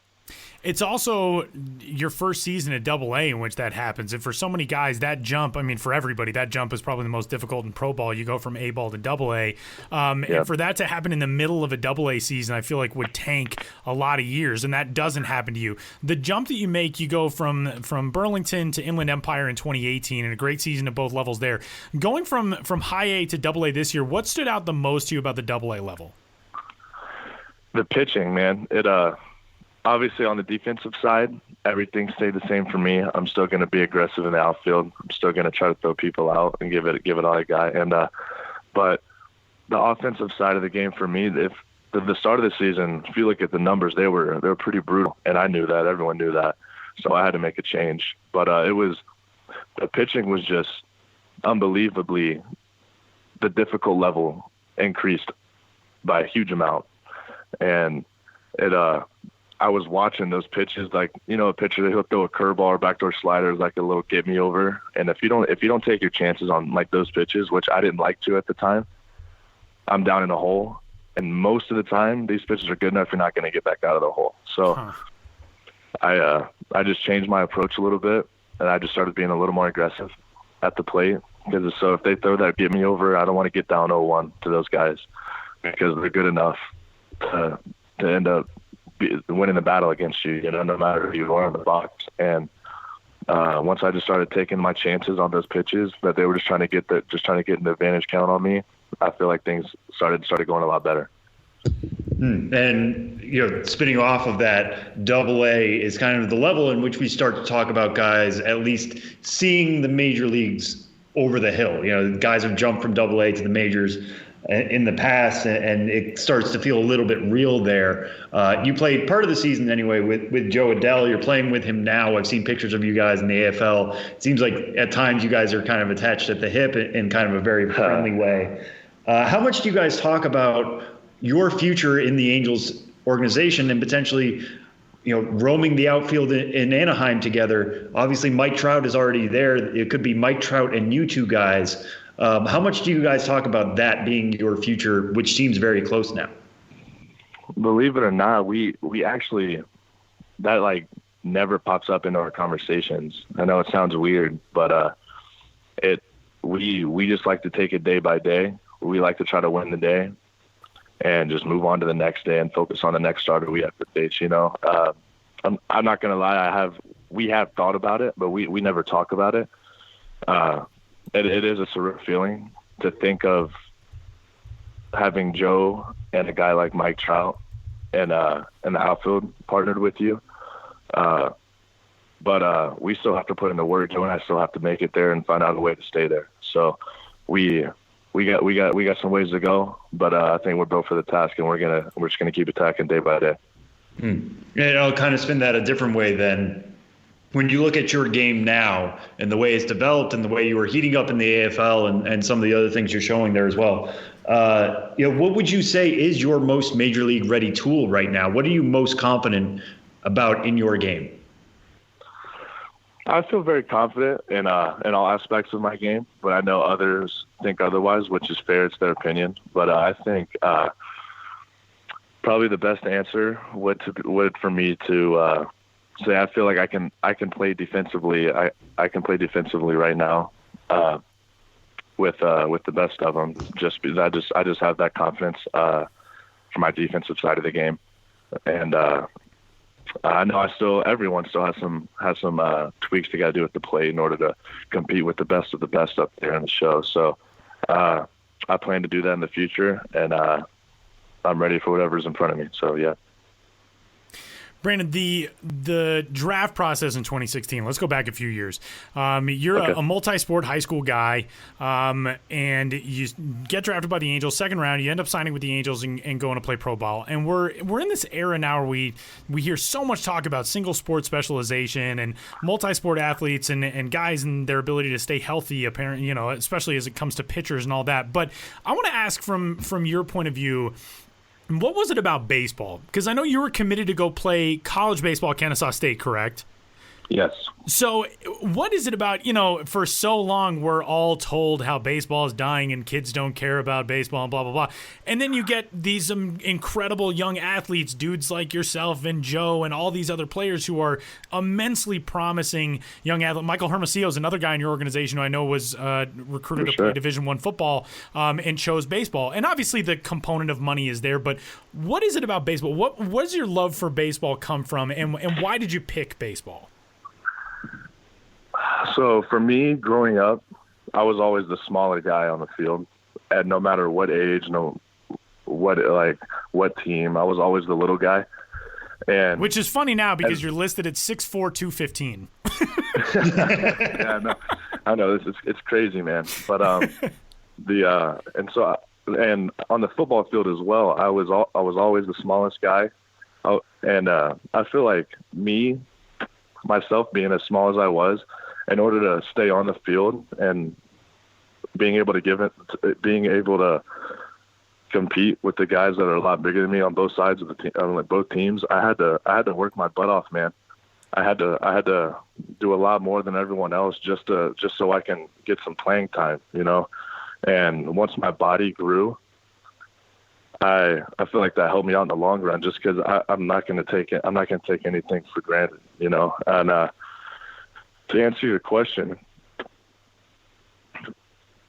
It's also your first season at Double-A in which that happens. And for so many guys, that jump, I mean, for everybody, that jump is probably the most difficult in pro ball. You go from A-ball to Double-A. And for that to happen in the middle of a Double-A season, I feel like would tank a lot of years, and that doesn't happen to you. The jump that you make, you go from Burlington to Inland Empire in 2018, and a great season at both levels there. Going from high A to Double-A this year, what stood out the most to you about the Double-A level? The pitching, man. Obviously, on the defensive side, everything stayed the same for me. I'm still going to be aggressive in the outfield. I'm still going to try to throw people out and give it all I got. And but the offensive side of the game for me, if the start of the season, if you look at the numbers, they were pretty brutal, and I knew that. Everyone knew that, so I had to make a change. But the pitching was just unbelievably, the difficult level increased by a huge amount, and I was watching those pitches, a pitcher, he'll throw a curveball or backdoor slider is like a little get me over. And if you don't take your chances on like those pitches, which I didn't like to at the time, I'm down in a hole. And most of the time, these pitches are good enough, you're not going to get back out of the hole. So I just changed my approach a little bit, and I just started being a little more aggressive at the plate. Because so if they throw that get me over, I don't want to get down 0-1 to those guys, because they're good enough to end up winning the battle against you, no matter who you are in the box. And once I just started taking my chances on those pitches that they were just trying to get an advantage count on me, I feel like things started going a lot better. And, spinning off of that, AA is kind of the level in which we start to talk about guys at least seeing the major leagues over the hill. Guys have jumped from AA to the majors in the past, and it starts to feel a little bit real there. You played part of the season anyway with Joe Adele. You're playing with him now. I've seen pictures of you guys in the AFL. It seems like at times you guys are kind of attached at the hip in kind of a very friendly way. How much do you guys talk about your future in the Angels organization and potentially, roaming the outfield in Anaheim together? Obviously, Mike Trout is already there. It could be Mike Trout and you two guys. How much do you guys talk about that being your future, which seems very close now? Believe it or not, we actually, that never pops up into our conversations. I know it sounds weird, but we just like to take it day by day. We like to try to win the day and just move on to the next day and focus on the next starter we have to face. I'm not going to lie. We have thought about it, but we never talk about it. It is a surreal feeling to think of having Joe and a guy like Mike Trout and the outfield partnered with you. But we still have to put in the work. Joe and I still have to make it there and find out a way to stay there. So we got some ways to go, but I think we're built for the task, and we're just gonna keep attacking day by day. And I'll kind of spin that a different way then. When you look at your game now and the way it's developed and the way you were heating up in the AFL and some of the other things you're showing there as well, what would you say is your most major league ready tool right now? What are you most confident about in your game? I feel very confident in all aspects of my game, but I know others think otherwise, which is fair. It's their opinion. But I think probably the best answer would for me to say I feel like I can play defensively. I can play defensively right now with the best of them. Just because I just have that confidence for my defensive side of the game, and I know everyone still has some tweaks they got to do at the plate in order to compete with the best of the best up there in the show. So I plan to do that in the future, and I'm ready for whatever's in front of me. So yeah. Brandon, the draft process in 2016, let's go back a few years. You're a multi-sport high school guy, and you get drafted by the Angels, second round. You end up signing with the Angels and going to play pro ball. And we're in this era now where we hear so much talk about single sport specialization and multi-sport athletes and guys and their ability to stay healthy, apparently, especially as it comes to pitchers and all that. But I want to ask from your point of view, what was it about baseball? Because I know you were committed to go play college baseball at Kennesaw State, correct? Yes. So what is it about, for so long we're all told how baseball is dying and kids don't care about baseball and blah, blah, blah. And then you get these incredible young athletes, dudes like yourself and Joe and all these other players who are immensely promising young athletes. Michael Hermosillo is another guy in your organization who I know was recruited to play Division I football and chose baseball. And obviously the component of money is there, but what is it about baseball? What does your love for baseball come from, and why did you pick baseball? So for me, growing up, I was always the smaller guy on the field, and no matter what age, what team, I was always the little guy. And which is funny now because you're listed at 6'4", 215. Yeah, I know it's crazy, man. But and on the football field as well, I was always the smallest guy, and I feel like myself being as small as I was, in order to stay on the field and being able to compete with the guys that are a lot bigger than me on both sides of the team, both teams, I had to work my butt off, man. I had to do a lot more than everyone else just so I can get some playing time, And once my body grew, I feel like that helped me out in the long run, just because I'm not going to take anything for granted, And to answer your question,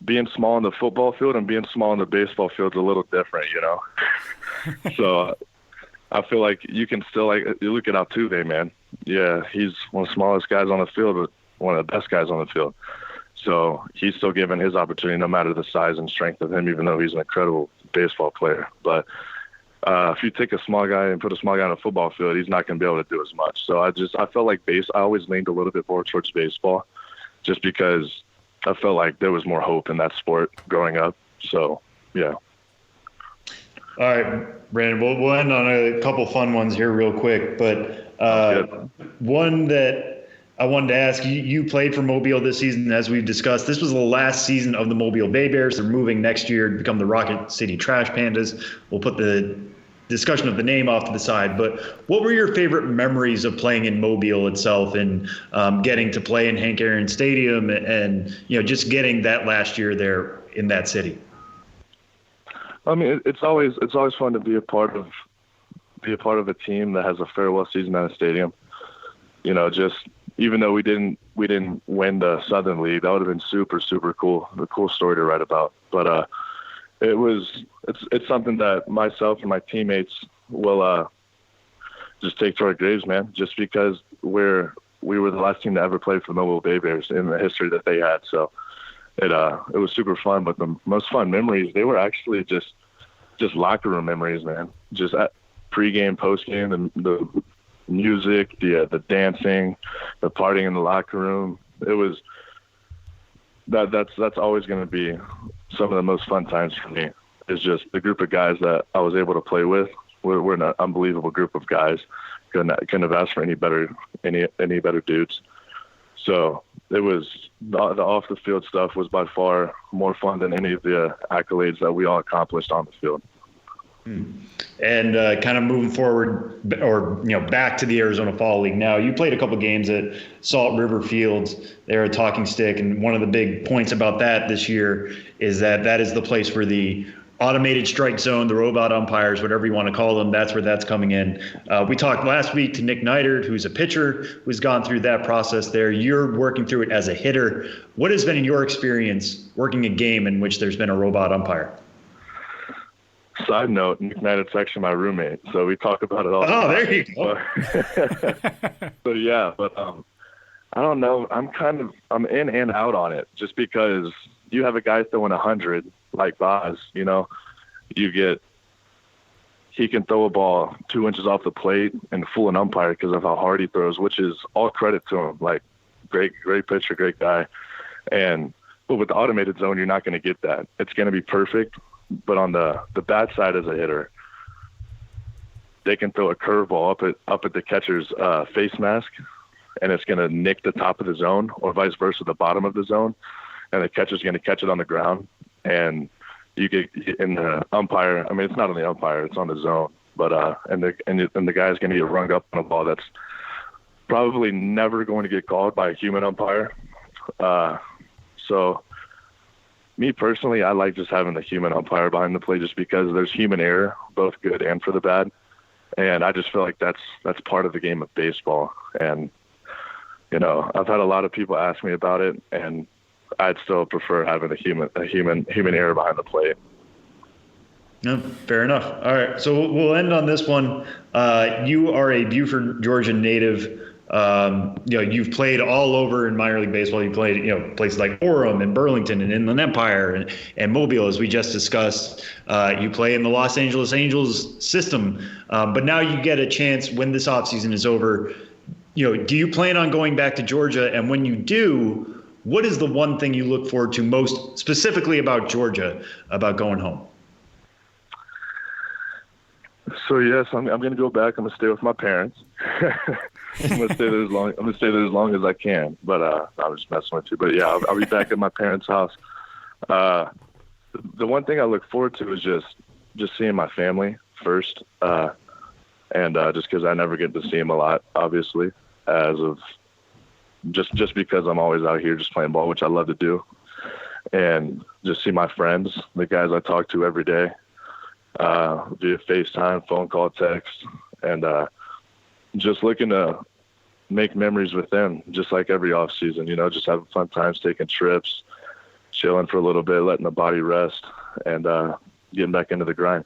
being small in the football field and being small in the baseball field is a little different, So I feel like you can still you look at Altuve, man. Yeah, he's one of the smallest guys on the field, but one of the best guys on the field. So he's still given his opportunity, no matter the size and strength of him, even though he's an incredible baseball player. But if you take a small guy and put a small guy on a football field, he's not going to be able to do as much. So I felt like I always leaned a little bit more towards baseball just because I felt like there was more hope in that sport growing up. So, yeah. All right, Brandon, we'll end on a couple fun ones here real quick, but one that I wanted to ask, you played for Mobile this season, as we've discussed. This was the last season of the Mobile Bay Bears. They're moving next year to become the Rocket City Trash Pandas. We'll put the discussion of the name off to the side, but what were your favorite memories of playing in Mobile itself and getting to play in Hank Aaron Stadium and just getting that last year there in that city? I mean, it's always fun to be a part of a team that has a farewell season at a stadium. Just even though we didn't win the Southern League, that would have been super, super cool. A cool story to write about. But it's something that myself and my teammates will just take to our graves, man. Just because we were the last team to ever play for the Mobile Bay Bears in the history that they had. So it was super fun. But the most fun memories, they were actually just locker room memories, man. Just at pregame, postgame, and the music, the dancing, the partying in the locker room. It was that's always going to be some of the most fun times for me. Is just the group of guys that I was able to play with. We're an unbelievable group of guys. Couldn't have asked for any better dudes. So it was the off the field stuff was by far more fun than any of the accolades that we all accomplished on the field. And kind of moving forward, or back to the Arizona Fall League now, you played a couple games at Salt River Fields there at Talking Stick, and one of the big points about that this year is that is the place where the automated strike zone, the robot umpires, whatever you want to call them, that's where that's coming in. We talked last week to Nick Neidert, who's a pitcher, who's gone through that process there. You're working through it as a hitter. What has been in your experience working a game in which there's been a robot umpire? Side note, Nick Neidert's actually my roommate, so we talk about it all. Oh, there you go. So yeah, but I don't know. I'm in and out on it just because you have a guy throwing 100 like Boz, he can throw a ball 2 inches off the plate and fool an umpire because of how hard he throws, which is all credit to him. Like, great pitcher, great guy. But with the automated zone, you're not going to get that. It's going to be perfect. But on the bad side as a hitter, they can throw a curveball up at the catcher's face mask, and it's going to nick the top of the zone, or vice versa, the bottom of the zone, and the catcher's going to catch it on the ground. And you get in the umpire. I mean, it's not on the umpire; it's on the zone. But and the guy's going to get rung up on a ball that's probably never going to get called by a human umpire. So, me personally, I like just having the human umpire behind the plate, just because there's human error, both good and for the bad. And I just feel like that's part of the game of baseball. And I've had a lot of people ask me about it, and I'd still prefer having a human error behind the plate. No, fair enough. All right, so we'll end on this one. You are a Buford, Georgia native. You've played all over in minor league baseball. You played, places like Orem and Burlington and Inland Empire and Mobile, as we just discussed. You play in the Los Angeles Angels system, but now you get a chance when this offseason is over. Do you plan on going back to Georgia? And when you do, what is the one thing you look forward to most specifically about Georgia, about going home? So yes, I'm going to go back. I'm going to stay with my parents. I'm going to stay there as long as I can. But I'm just messing with you. But yeah, I'll be back at my parents' house. The one thing I look forward to is just seeing my family first, and just because I never get to see them a lot, obviously, as of just because I'm always out here just playing ball, which I love to do, and just see my friends, the guys I talk to every day, via FaceTime, phone call, text, and just looking to make memories with them, just like every off season, just having fun times, taking trips, chilling for a little bit, letting the body rest, and getting back into the grind.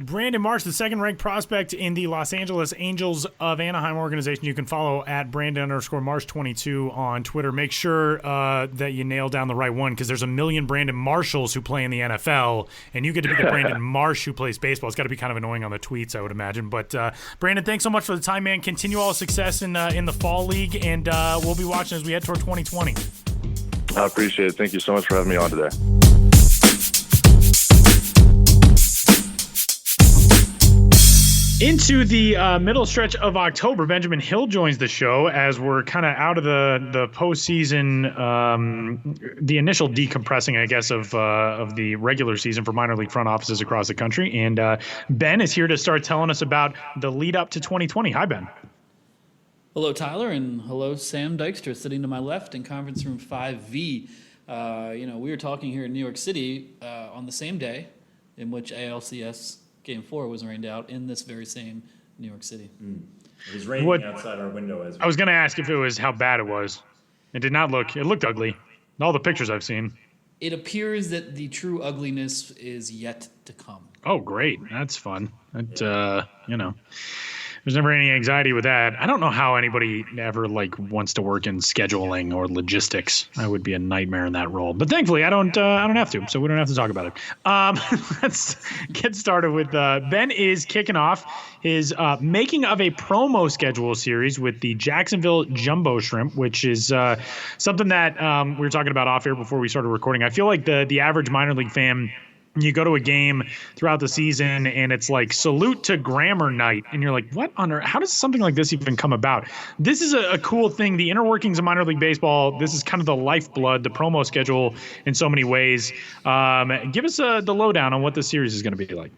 Brandon Marsh, the second-ranked prospect in the Los Angeles Angels of Anaheim organization. You can follow at Brandon_Marsh22 on Twitter. Make sure that you nail down the right one, because there's a million Brandon Marshalls who play in the NFL, and you get to be the Brandon Marsh who plays baseball. It's got to be kind of annoying on the tweets, I would imagine. But Brandon, thanks so much for the time, man. Continue all the success in the fall league, and we'll be watching as we head toward 2020. I appreciate it. Thank you so much for having me on today. Into the middle stretch of October, Benjamin Hill joins the show as we're kind of out of the postseason, the initial decompressing, I guess, of the regular season for minor league front offices across the country. And Ben is here to start telling us about the lead up to 2020. Hi, Ben. Hello, Tyler, and hello, Sam Dykstra, sitting to my left in conference room 5V. We were talking here in New York City on the same day in which ALCS Game 4 was rained out in this very same New York City. It was raining outside our window. I was going to ask if it was how bad it was. It did not look. It looked ugly. In all the pictures I've seen. It appears that the true ugliness is yet to come. Oh, great. That's fun. There's never any anxiety with that. I don't know how anybody ever wants to work in scheduling or logistics. I would be a nightmare in that role. But thankfully, I don't have to, so we don't have to talk about it. Let's get started with Ben is kicking off his making of a promo schedule series with the Jacksonville Jumbo Shrimp, which is something that we were talking about off air before we started recording. I feel like the average minor league fan, you go to a game throughout the season and it's like salute to grammar night. And you're like, what on earth? How does something like this even come about? This is a cool thing. The inner workings of minor league baseball. This is kind of the lifeblood, the promo schedule in so many ways. Give us the lowdown on what this series is going to be like.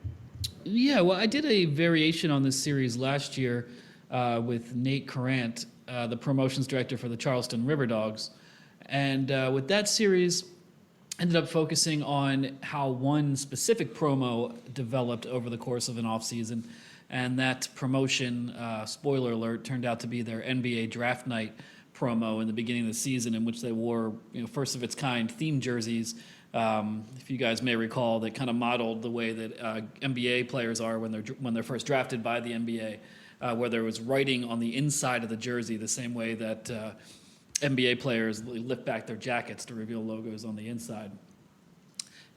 Yeah, well, I did a variation on this series last year with Nate Corrant, the promotions director for the Charleston River Dogs. And with that series, ended up focusing on how one specific promo developed over the course of an offseason, and that promotion, spoiler alert, turned out to be their NBA draft night promo in the beginning of the season, in which they wore first of its kind theme jerseys. If you guys may recall, that kind of modeled the way that NBA players are when they're first drafted by the NBA, where there was writing on the inside of the jersey, the same way that NBA players lift back their jackets to reveal logos on the inside.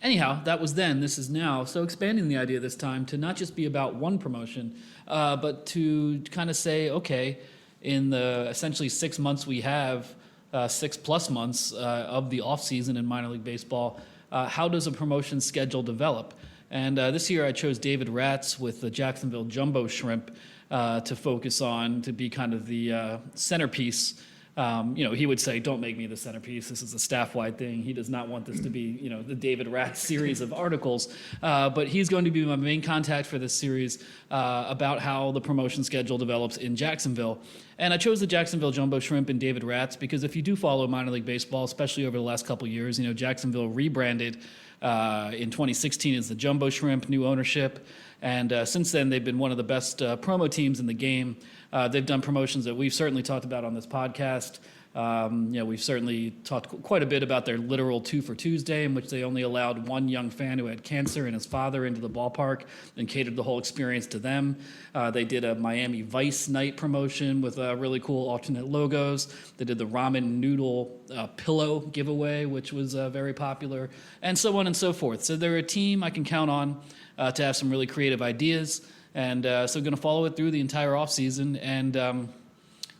Anyhow, that was then. This is now. So expanding the idea this time to not just be about one promotion, but to kind of say, okay, in the essentially 6 months we have, 6+ months of the offseason in minor league baseball, how does a promotion schedule develop? And this year I chose David Ratz with the Jacksonville Jumbo Shrimp to focus on, to be kind of the centerpiece. He would say, don't make me the centerpiece. This is a staff-wide thing. He does not want this to be, the David Ratz series of articles. But he's going to be my main contact for this series about how the promotion schedule develops in Jacksonville. And I chose the Jacksonville Jumbo Shrimp and David Ratz because if you do follow minor league baseball, especially over the last couple of years, Jacksonville rebranded in 2016 as the Jumbo Shrimp, new ownership. And since then, they've been one of the best promo teams in the game. They've done promotions that we've certainly talked about on this podcast. We've certainly talked quite a bit about their literal 2 for Tuesday, in which they only allowed one young fan who had cancer and his father into the ballpark and catered the whole experience to them. They did a Miami Vice night promotion with really cool alternate logos. They did the ramen noodle pillow giveaway, which was very popular, and so on and so forth. So they're a team I can count on to have some really creative ideas. And so going to follow it through the entire offseason, and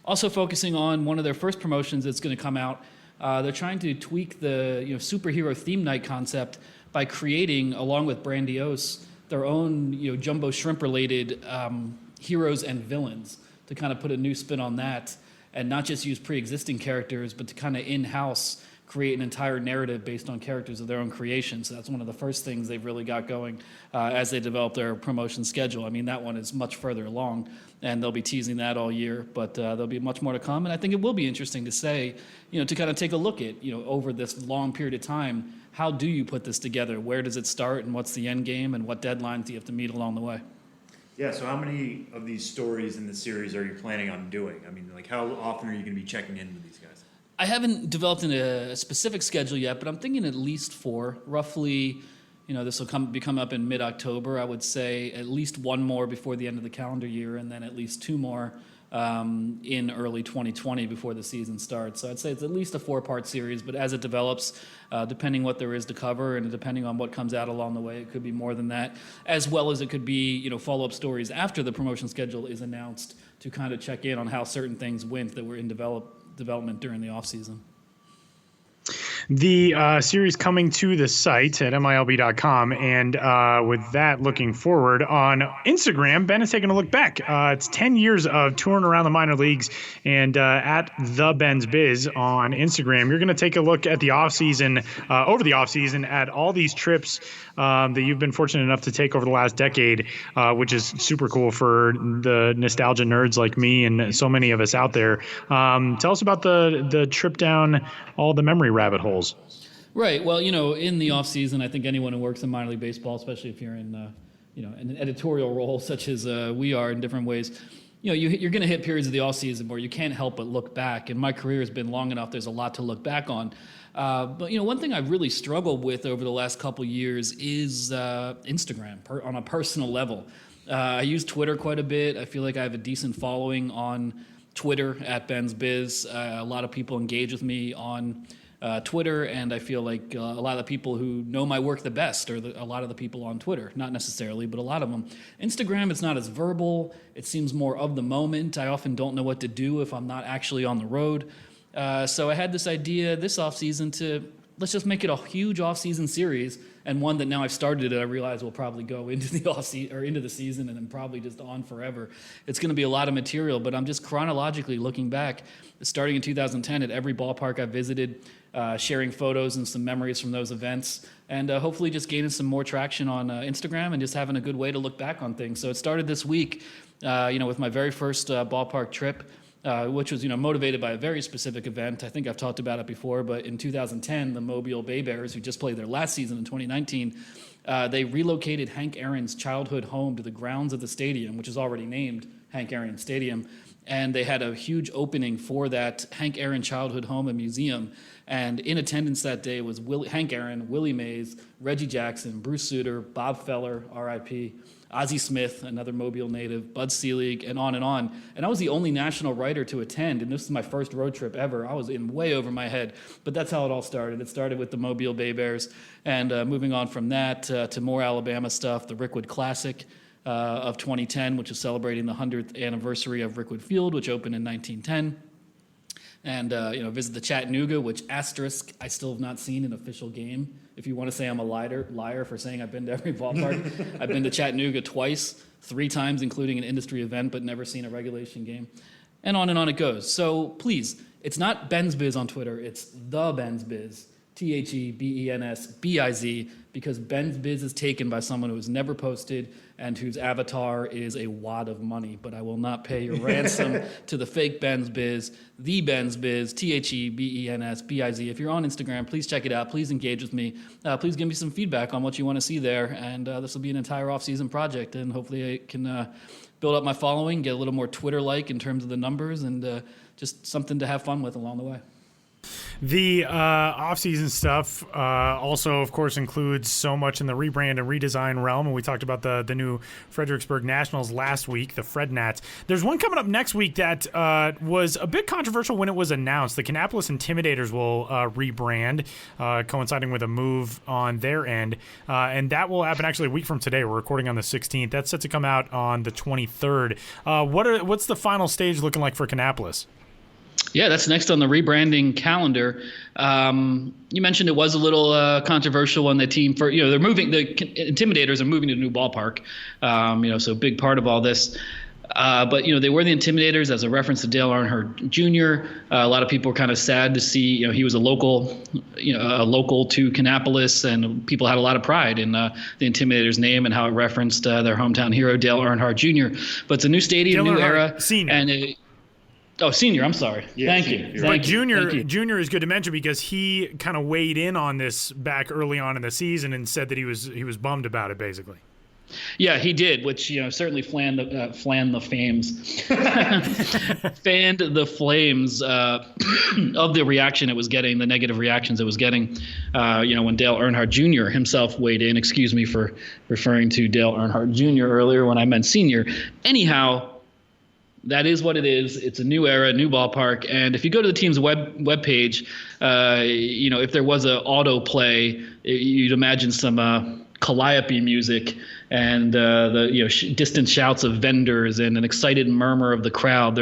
also focusing on one of their first promotions that's going to come out. They're trying to tweak the superhero theme night concept by creating, along with Brandiose, their own Jumbo Shrimp related heroes and villains to kind of put a new spin on that, and not just use pre-existing characters, but to kind of in-house create an entire narrative based on characters of their own creation. So that's one of the first things they've really got going as they develop their promotion schedule. I mean, that one is much further along, and they'll be teasing that all year, but there'll be much more to come. And I think it will be interesting to say, to kind of take a look at, over this long period of time, how do you put this together? Where does it start, and what's the end game, and what deadlines do you have to meet along the way? Yeah, so how many of these stories in the series are you planning on doing? I mean, how often are you going to be checking in with these guys? I haven't developed a specific schedule yet, but I'm thinking at least 4, roughly, This will be come up in mid-October. I would say at least one more before the end of the calendar year, and then at least two more in early 2020 before the season starts. So I'd say it's at least a 4-part series, but as it develops, depending what there is to cover and depending on what comes out along the way, it could be more than that, as well as it could be, follow-up stories after the promotion schedule is announced to kind of check in on how certain things went that were in development during the offseason. The series coming to the site at milb.com, and with that, looking forward on Instagram, Ben is taking a look back. It's 10 years of touring around the minor leagues, and at the Ben's Biz on Instagram, you're going to take a look at the offseason, over the offseason, at all these trips that you've been fortunate enough to take over the last decade, which is super cool for the nostalgia nerds like me and so many of us out there. Tell us about the trip down all the memory rabbit holes. Right. Well, in the off season, I think anyone who works in minor league baseball, especially if you're in, an editorial role such as we are in different ways, you're going to hit periods of the off season where you can't help but look back. And my career has been long enough; there's a lot to look back on. But one thing I've really struggled with over the last couple years is Instagram on a personal level. I use Twitter quite a bit. I feel like I have a decent following on Twitter at Ben's Biz. A lot of people engage with me on Twitter, and I feel like a lot of the people who know my work the best are a lot of the people on Twitter. Not necessarily, but a lot of them. Instagram, it's not as verbal. It seems more of the moment. I often don't know what to do if I'm not actually on the road. So I had this idea this offseason to let's just make it a huge offseason series, and one that now I've started it, I realize will probably go into the offseason or into the season and then probably just on forever. It's going to be a lot of material, but I'm just chronologically looking back, starting in 2010 at every ballpark I visited, sharing photos and some memories from those events, and hopefully just gaining some more traction on Instagram and just having a good way to look back on things. So it started this week, with my very first ballpark trip, which was, motivated by a very specific event. I think I've talked about it before, but in 2010, the Mobile Bay Bears, who just played their last season in 2019, they relocated Hank Aaron's childhood home to the grounds of the stadium, which is already named Hank Aaron Stadium. And they had a huge opening for that Hank Aaron childhood home and museum. And in attendance that day was Hank Aaron, Willie Mays, Reggie Jackson, Bruce Sutter, Bob Feller, R.I.P., Ozzie Smith, another Mobile native, Bud Selig, and on and on. And I was the only national writer to attend, and this is my first road trip ever. I was in way over my head, but that's how it all started. It started with the Mobile Bay Bears, and moving on from that to more Alabama stuff, the Rickwood Classic of 2010, which is celebrating the 100th anniversary of Rickwood Field, which opened in 1910. And, visit the Chattanooga, which asterisk, I still have not seen an official game. If you want to say I'm a liar for saying I've been to every ballpark, I've been to Chattanooga twice, 3 times, including an industry event, but never seen a regulation game. And on it goes. So please, it's not Ben's Biz on Twitter, it's the Ben's Biz, TheBensBiz, because Ben's Biz is taken by someone who has never posted and whose avatar is a wad of money. But I will not pay your ransom to the fake Ben's Biz, the Ben's Biz, TheBensBiz. If you're on Instagram, please check it out. Please engage with me. Please give me some feedback on what you want to see there. And this will be an entire off-season project, and hopefully I can build up my following, get a little more Twitter-like in terms of the numbers, and just something to have fun with along the way. The off-season stuff also, of course, includes so much in the rebrand and redesign realm. And we talked about the new Fredericksburg Nationals last week, the Fred Nats. There's one coming up next week that was a bit controversial when it was announced. The Kannapolis Intimidators will rebrand, coinciding with a move on their end. And that will happen actually a week from today. We're recording on the 16th. That's set to come out on the 23rd. What's the final stage looking like for Kannapolis? Yeah, that's next on the rebranding calendar. You mentioned it was a little controversial on the team. They're moving. The Intimidators are moving to a new ballpark. So a big part of all this. But they were the Intimidators as a reference to Dale Earnhardt Jr. A lot of people were kind of sad to see. He was a local to Kannapolis, and people had a lot of pride in the Intimidators name and how it referenced their hometown hero Dale Earnhardt Jr. But it's a new stadium, Dale new Earnhardt era, Senior. Senior, I'm sorry. Yeah, Thank senior. you. But Junior is good to mention because he kind of weighed in on this back early on in the season and said that he was bummed about it, basically. Yeah, he did, which certainly fanned the flames, fanned the flames of the reaction it was getting, the negative reactions it was getting. When Dale Earnhardt Jr. himself weighed in. Excuse me for referring to Dale Earnhardt Jr. earlier when I meant senior. Anyhow, that is what it is. It's a new era, new ballpark, and if you go to the team's web page, if there was an autoplay, you'd imagine some calliope music and the distant shouts of vendors and an excited murmur of the crowd.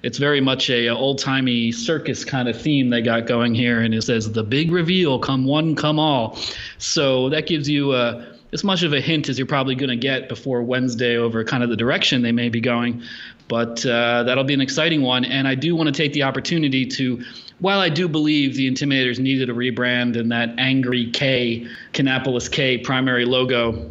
It's very much a old-timey circus kind of theme they got going here, and it says the big reveal, come one, come all. So that gives you as much of a hint as you're probably going to get before Wednesday over kind of the direction they may be going. But that'll be an exciting one, and I do want to take the opportunity to, while I do believe the Intimidators needed a rebrand and that angry K, Kannapolis K primary logo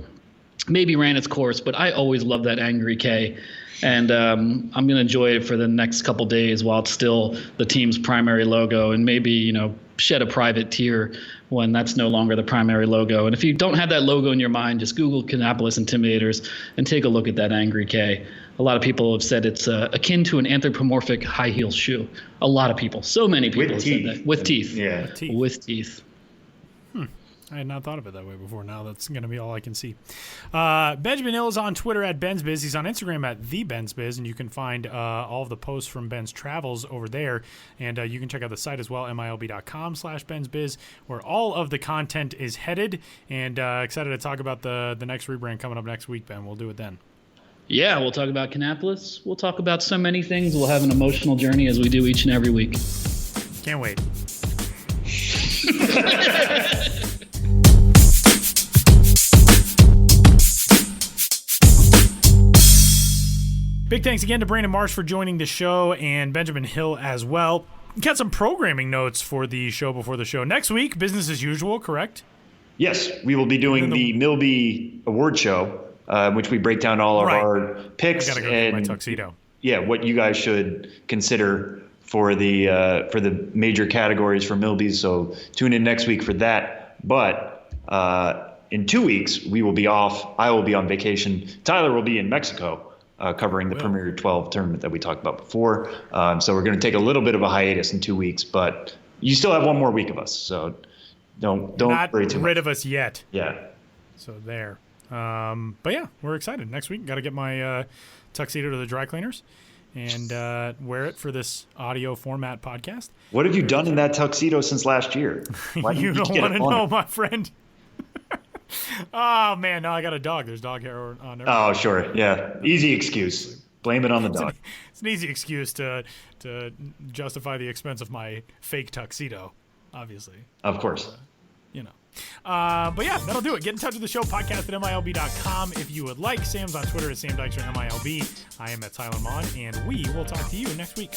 maybe ran its course, but I always love that angry K. And I'm going to enjoy it for the next couple days while it's still the team's primary logo, and maybe, shed a private tear when that's no longer the primary logo. And if you don't have that logo in your mind, just Google Kannapolis Intimidators and take a look at that angry K. A lot of people have said it's akin to an anthropomorphic high heel shoe. A lot of people, so many people have said that. With teeth. Yeah. With teeth. I had not thought of it that way before. Now that's going to be all I can see. Benjamin Hill is on Twitter at BensBiz. He's on Instagram at TheBensBiz, and you can find all of the posts from Ben's travels over there. And you can check out the site as well, milb.com/BensBiz, where all of the content is headed. And excited to talk about the next rebrand coming up next week, Ben. We'll do it then. Yeah, we'll talk about Kannapolis. We'll talk about so many things. We'll have an emotional journey as we do each and every week. Can't wait. Big thanks again to Brandon Marsh for joining the show, and Benjamin Hill as well. Got some programming notes for the show before the show. Next week, business as usual, correct? Yes, we will be doing the Milby Award Show, which we break down all of our picks. I gotta go get my tuxedo. Yeah, what you guys should consider for the major categories for Milby's. So tune in next week for that. But in 2 weeks, we will be off. I will be on vacation. Tyler will be in Mexico. Covering the Premier 12 tournament that we talked about before. So we're going to take a little bit of a hiatus in 2 weeks, but you still have one more week of us. So don't worry too much. Not rid of us yet. Yeah. So there. But yeah, we're excited. Next week, got to get my tuxedo to the dry cleaners and wear it for this audio format podcast. What have you done in that tuxedo since last year? You don't want to know, my friend. Oh, man, no, I got a dog. There's dog hair on there. Oh, sure. Yeah. Easy excuse. Blame it on the dog. It's an easy excuse to justify the expense of my fake tuxedo, obviously. Of course. But yeah, that'll do it. Get in touch with the show, podcast at milb.com if you would like. Sam's on Twitter at Sam Dykstra MILB. I am at Tyler Mon, and we will talk to you next week.